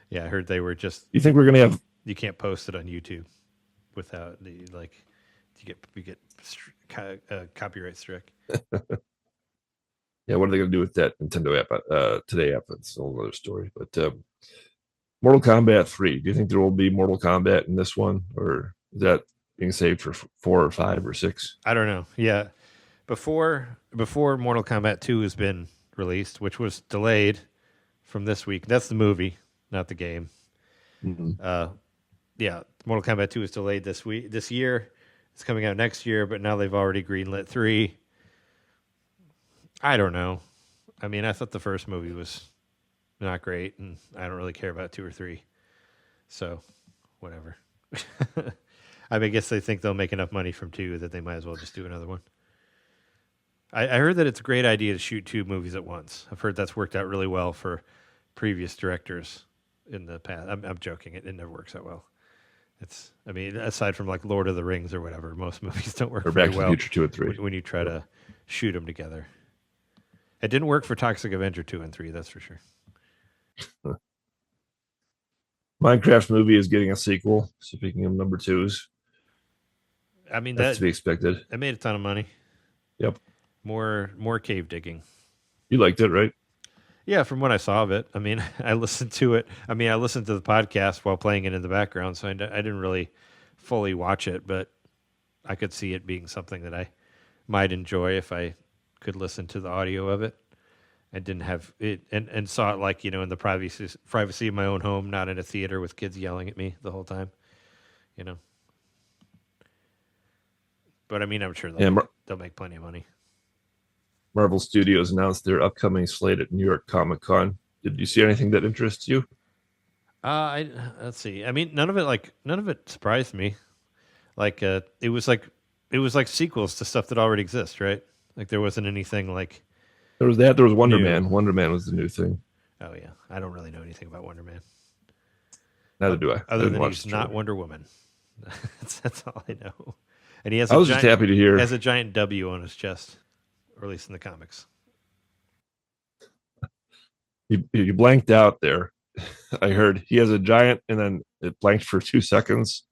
Yeah, I heard they were just. You think we're gonna have? You can't post it on YouTube without you get copyright strike. Yeah, what are they gonna do with that Nintendo app? Today app. That's a whole other story. But Mortal Kombat 3. Do you think there will be Mortal Kombat in this one, or is that being saved for 4 or 5 or 6? I don't know. Yeah, before Mortal Kombat 2 has been released, which was delayed from this week. That's the movie, not the game. Mm-hmm. Yeah, Mortal Kombat 2 is delayed this year. It's coming out next year, but now they've already greenlit 3. I don't know. I mean, I thought the first movie was not great, and I don't really care about 2 or 3. So, whatever. I guess they think they'll make enough money from 2 that they might as well just do another one. I heard that it's a great idea to shoot 2 movies at once. I've heard that's worked out really well for previous directors in the past. I'm joking. It never works out well. Aside from like Lord of the Rings or whatever, most movies don't work Or very Back to well the Future 2 and 3. when you try to shoot them together. It didn't work for Toxic Avenger 2 and 3, that's for sure. Minecraft movie is getting a sequel. Speaking of number 2s, I mean, that's to be expected. That made a ton of money. Yep. More cave digging. You liked it, right? Yeah, from what I saw of it. I mean, I listened to it. I mean, I listened to the podcast while playing it in the background, so I didn't really fully watch it, but I could see it being something that I might enjoy if I could listen to the audio of it and didn't have it and saw it like, in the privacy of my own home, not in a theater with kids yelling at me the whole time, But I mean, I'm sure they'll make plenty of money. Marvel Studios announced their upcoming slate at New York Comic Con. Did you see anything that interests you? Let's see. I mean, none of it surprised me. Like, it was like sequels to stuff that already exists, right? Like there wasn't anything like. There was that. There was Wonder new. Man. Wonder Man was the new thing. Oh yeah, I don't really know anything about Wonder Man. Neither do I. Other than he's not Wonder Woman. That's all I know. And he has. Just happy to hear. He has a giant W on his chest, or at least in the comics. You blanked out there. I heard he has a giant, and then it blanked for 2 seconds,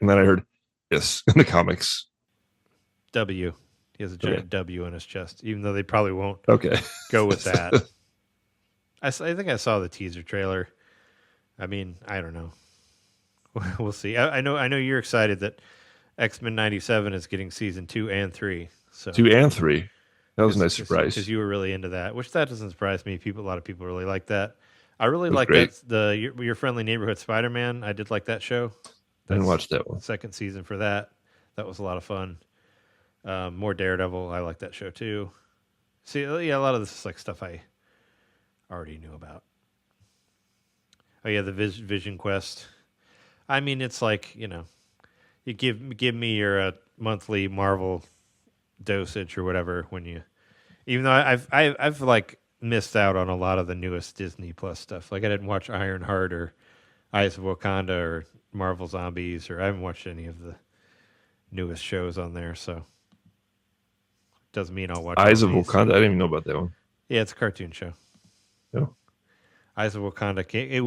and then I heard yes in the comics. W. He has a giant W on his chest, even though they probably won't go with that. I think I saw the teaser trailer. I mean, I don't know. We'll see. I know you're excited that X-Men 97 is getting season 2 and 3. So 2 and 3. That was a nice surprise. Because you were really into that, which that doesn't surprise me. A lot of people really like that. I really like that. Your Friendly Neighborhood Spider-Man. I did like that show. I didn't watch that one. Second season for that. That was a lot of fun. More Daredevil. I like that show too. See, yeah, a lot of this is like stuff I already knew about. Oh yeah, the Vision Quest. I mean, it's like, you give me your monthly Marvel dosage or whatever when you, even though I've like missed out on a lot of the newest Disney Plus stuff. Like I didn't watch Ironheart or Eyes of Wakanda or Marvel Zombies, or I haven't watched any of the newest shows on there. So doesn't mean I'll watch Eyes of Wakanda. I didn't even know about that one. Yeah, it's a cartoon show. No. Eyes of Wakanda. It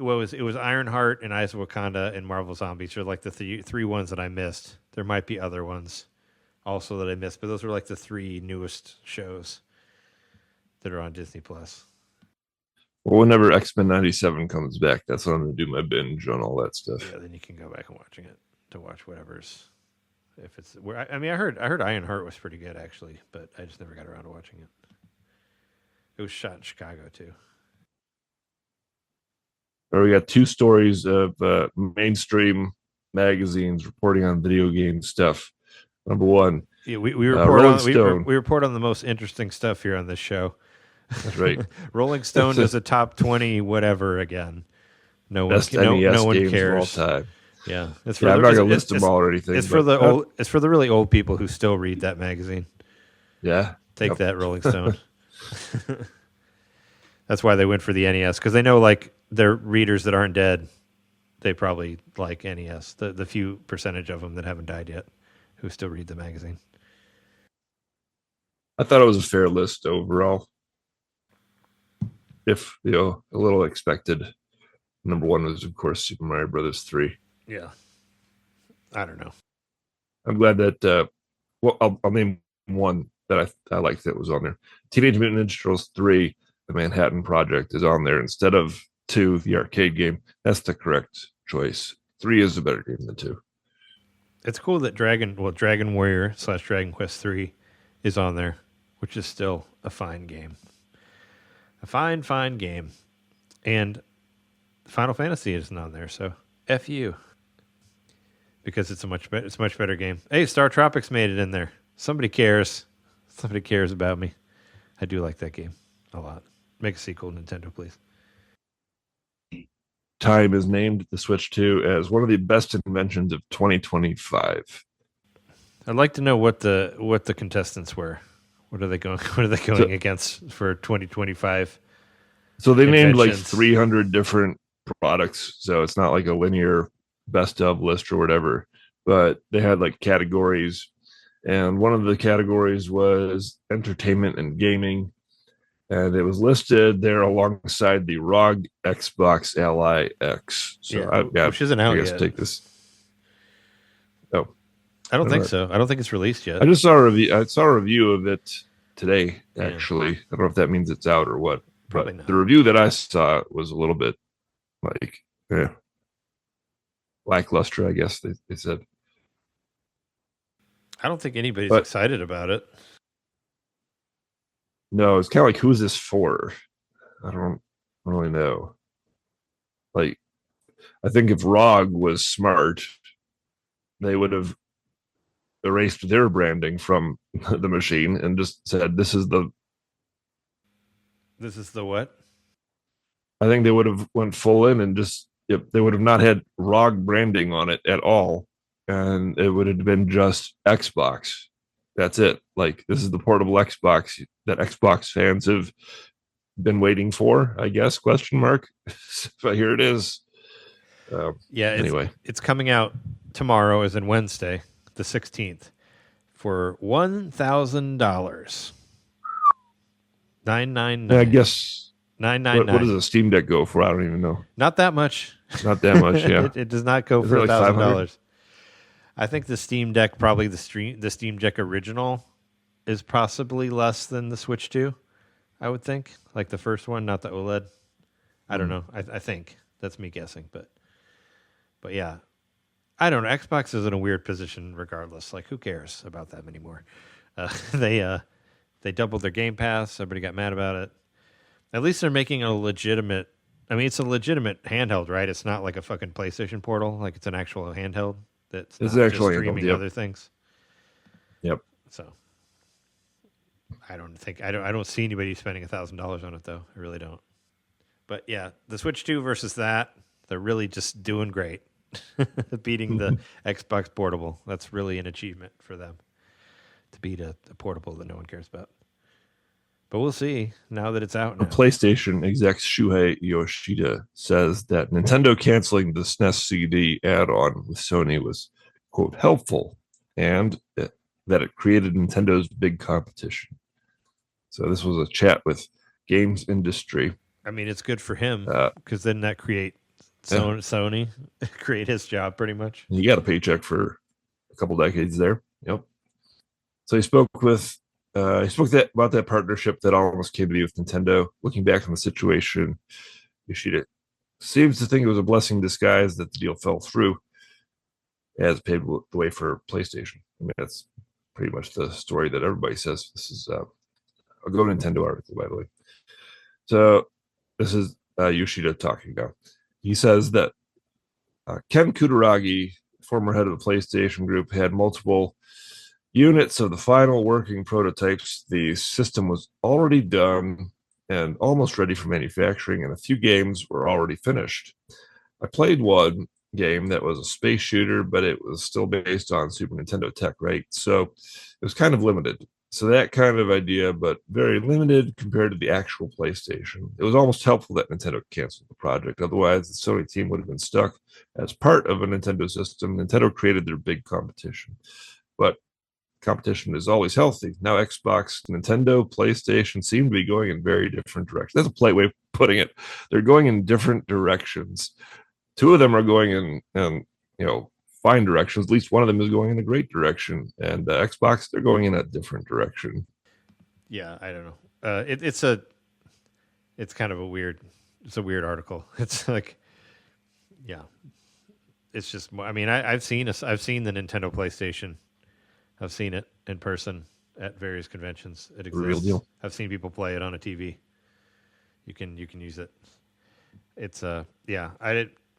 was Ironheart and Eyes of Wakanda and Marvel Zombies are like the three ones that I missed. There might be other ones also that I missed, but those were like the 3 newest shows that are on Disney Plus. Well, whenever X-Men 97 comes back, that's when I'm going to do my binge on all that stuff. Yeah, then you can go back and watching it to watch whatever's. If it's where I heard Ironheart was pretty good actually, but I just never got around to watching it. It was shot in Chicago too. Or we got 2 stories of mainstream magazines reporting on video game stuff. Number 1, yeah, we report on the most interesting stuff here on this show. That's right. Rolling Stone does a top 20 whatever again. No one Best NES one games cares. of all time. Yeah, I'm not going to list them all or anything. It's for the old. It's for the really old people who still read that magazine. Yeah, take that, Rolling Stone. That's why they went for the NES, because they know like their readers that aren't dead, they probably like NES. The few percentage of them that haven't died yet. who still read the magazine. I thought it was a fair list overall. If a little expected. Number one was, of course, Super Mario Brothers 3. Yeah. I don't know. I'm glad that. I'll name one that I liked that was on there. Teenage Mutant Ninja Turtles 3, The Manhattan Project, is on there instead of 2, the arcade game. That's the correct choice. 3 is a better game than 2. It's cool that Dragon Warrior / Dragon Quest 3 is on there, which is still a fine game. A fine game. And Final Fantasy isn't on there, so F you. Because it's a much better game. Hey, Star Tropics made it in there. Somebody cares. Somebody cares about me. I do like that game a lot. Make a sequel, Nintendo, please. Time is named the Switch 2 as one of the best inventions of 2025. I'd like to know what the contestants were. What are they going against for 2025? So they named like inventions? 300 different products. So it's not like a linear best of list or whatever, but they had like categories, and one of the categories was entertainment and gaming, and it was listed there alongside the ROG Xbox Ally X. So which isn't out I guess yet. take this. Oh, I don't think so. I don't think it's released yet. I just saw a review. I saw a review of it today. Actually, I don't know if that means it's out or what. Probably but not. The review that I saw was a little bit like, lackluster, I guess they said. I don't think anybody's excited about it. No, it's kind of like, who's this for? I don't really know. Like, I think if ROG was smart, they would have erased their branding from the machine and just said, this is the what? I think they would have went full in and just, they would have not had ROG branding on it at all. And it would have been just Xbox. That's it. Like, this is the portable Xbox that Xbox fans have been waiting for, I guess, question mark. But here it is. Anyway. It's coming out tomorrow, as in Wednesday, the 16th, for $1,000. $999. I guess $999. what does a Steam Deck go for? I don't even know. Not that much. Not that much, yeah. it does not go Is for it like $1,000. I think the Steam Deck, probably the Steam Deck original, is possibly less than the Switch 2, I would think. Like the first one, not the OLED. I don't know. I think. That's me guessing. But yeah. I don't know. Xbox is in a weird position regardless. Like, who cares about them anymore? They doubled their Game Pass. Everybody got mad about it. At least they're making a legitimate... I mean, it's a legitimate handheld, right? It's not like a fucking PlayStation Portal. Like, it's an actual handheld that's not just streaming other things. Yep. So, I don't see anybody spending $1,000 on it, though. I really don't. But, yeah, the Switch 2 versus that, they're really just doing great. Beating the Xbox Portable. That's really an achievement for them. To beat a portable that no one cares about. But we'll see now that it's out now. PlayStation exec Shuhei Yoshida says that Nintendo canceling the SNES CD add-on with Sony was, quote, helpful, and that it created Nintendo's big competition. So this was a chat with Games Industry. I mean, it's good for him, because then that create Sony create his job pretty much. He got a paycheck for a couple decades there. Yep. So he spoke about that partnership that almost came to be with Nintendo. Looking back on the situation, Yoshida seems to think it was a blessing in disguise that the deal fell through, as it paved the way for PlayStation. I mean, that's pretty much the story that everybody says. This is a Go Nintendo article, by the way. So this is Yoshida talking now. He says that Ken Kutaragi, former head of the PlayStation Group, had multiple units of the final working prototypes. The system was already done and almost ready for manufacturing, and a few games were already finished. I played one game that was a space shooter, but it was still based on Super Nintendo tech, right? So it was kind of limited. So that kind of idea, but very limited compared to the actual PlayStation. It was almost helpful that Nintendo canceled the project. Otherwise, the Sony team would have been stuck as part of a Nintendo system. Nintendo created their big competition. but competition is always healthy. Now Xbox, Nintendo, PlayStation seem to be going in very different directions. That's a polite way of putting it. They're going in different directions. Two of them are going in fine directions. At least one of them is going in a great direction. And Xbox, they're going in a different direction. Yeah, I don't know. It's kind of a weird article. It's like, yeah, it's just. I mean, I've seen the Nintendo PlayStation. I've seen it in person at various conventions. It exists. Real deal. I've seen people play it on a TV. You can use it. It's yeah.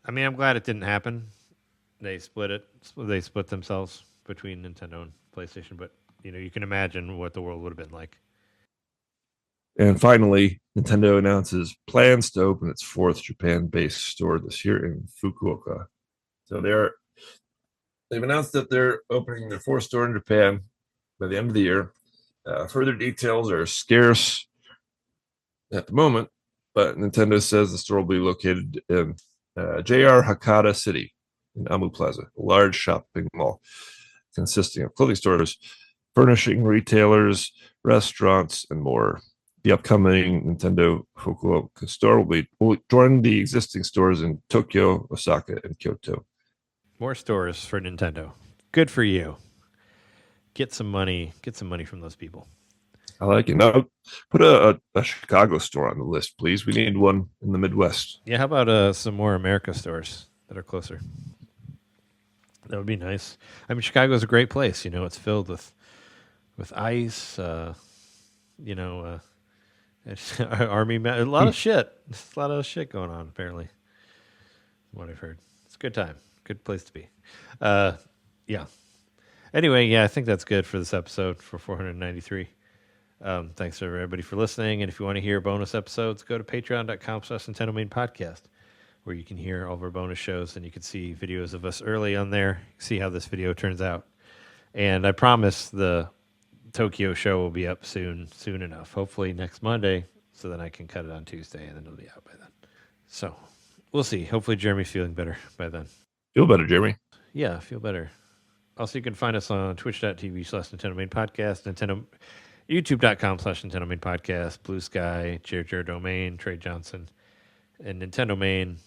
I'm glad it didn't happen. They split it. They split themselves between Nintendo and PlayStation. But you can imagine what the world would have been like. And finally, Nintendo announces plans to open its 4th Japan-based store this year in Fukuoka. So they've announced that they're opening their 4th store in Japan by the end of the year. Further details are scarce at the moment, but Nintendo says the store will be located in JR Hakata City in Amu Plaza, a large shopping mall consisting of clothing stores, furnishing retailers, restaurants, and more. The upcoming Nintendo Fukuoka store will join the existing stores in Tokyo, Osaka, and Kyoto. More stores for Nintendo. Good for you. Get some money. Get some money from those people. I like it. Now, put a Chicago store on the list, please. We need one in the Midwest. Yeah, how about some more America stores that are closer? That would be nice. I mean, Chicago's a great place. It's filled with ice. Army, a lot of shit. There's a lot of shit going on. Apparently, from what I've heard, it's a good time. Good place to be. Yeah. Anyway, yeah, I think that's good for this episode for 493. Thanks everybody for listening. And if you want to hear bonus episodes, go to patreon.com/NintenDomain podcast, where you can hear all of our bonus shows and you can see videos of us early on there. See how this video turns out. And I promise the Tokyo show will be up soon enough. Hopefully next Monday, so then I can cut it on Tuesday and then it'll be out by then. So we'll see. Hopefully Jeremy's feeling better by then. Feel better, Jeremy. Yeah, feel better. Also, you can find us on twitch.tv/NintenDomain podcast, youtube.com/NintenDomain podcast, Blue Sky, Jared Domain, Trey Johnson, and NintenDomain.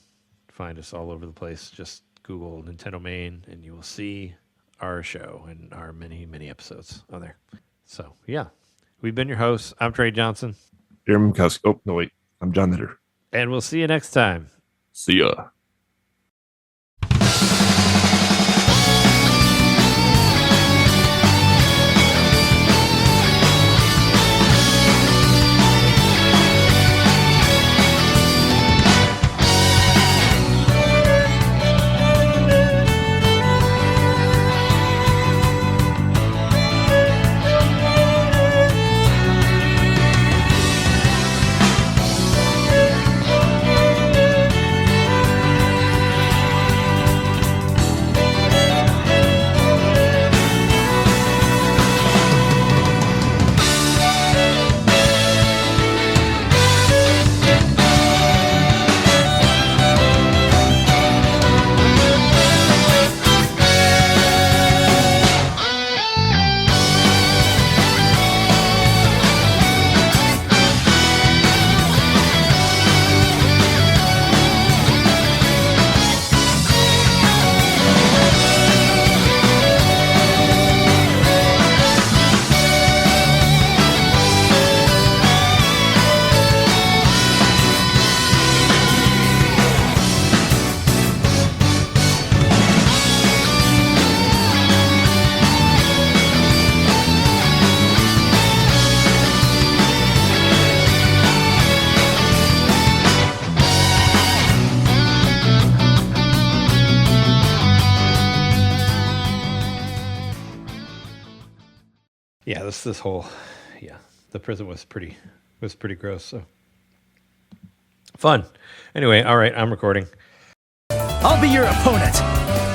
Find us all over the place. Just Google NintenDomain and you will see our show and our many, many episodes on there. So, yeah, we've been your hosts. I'm Trey Johnson. Jeremy Cusk. Oh, no, wait. I'm John Nitter. And we'll see you next time. See ya. Yeah, this whole, the prison was pretty gross. So fun. Anyway, all right, I'm recording. I'll be your opponent.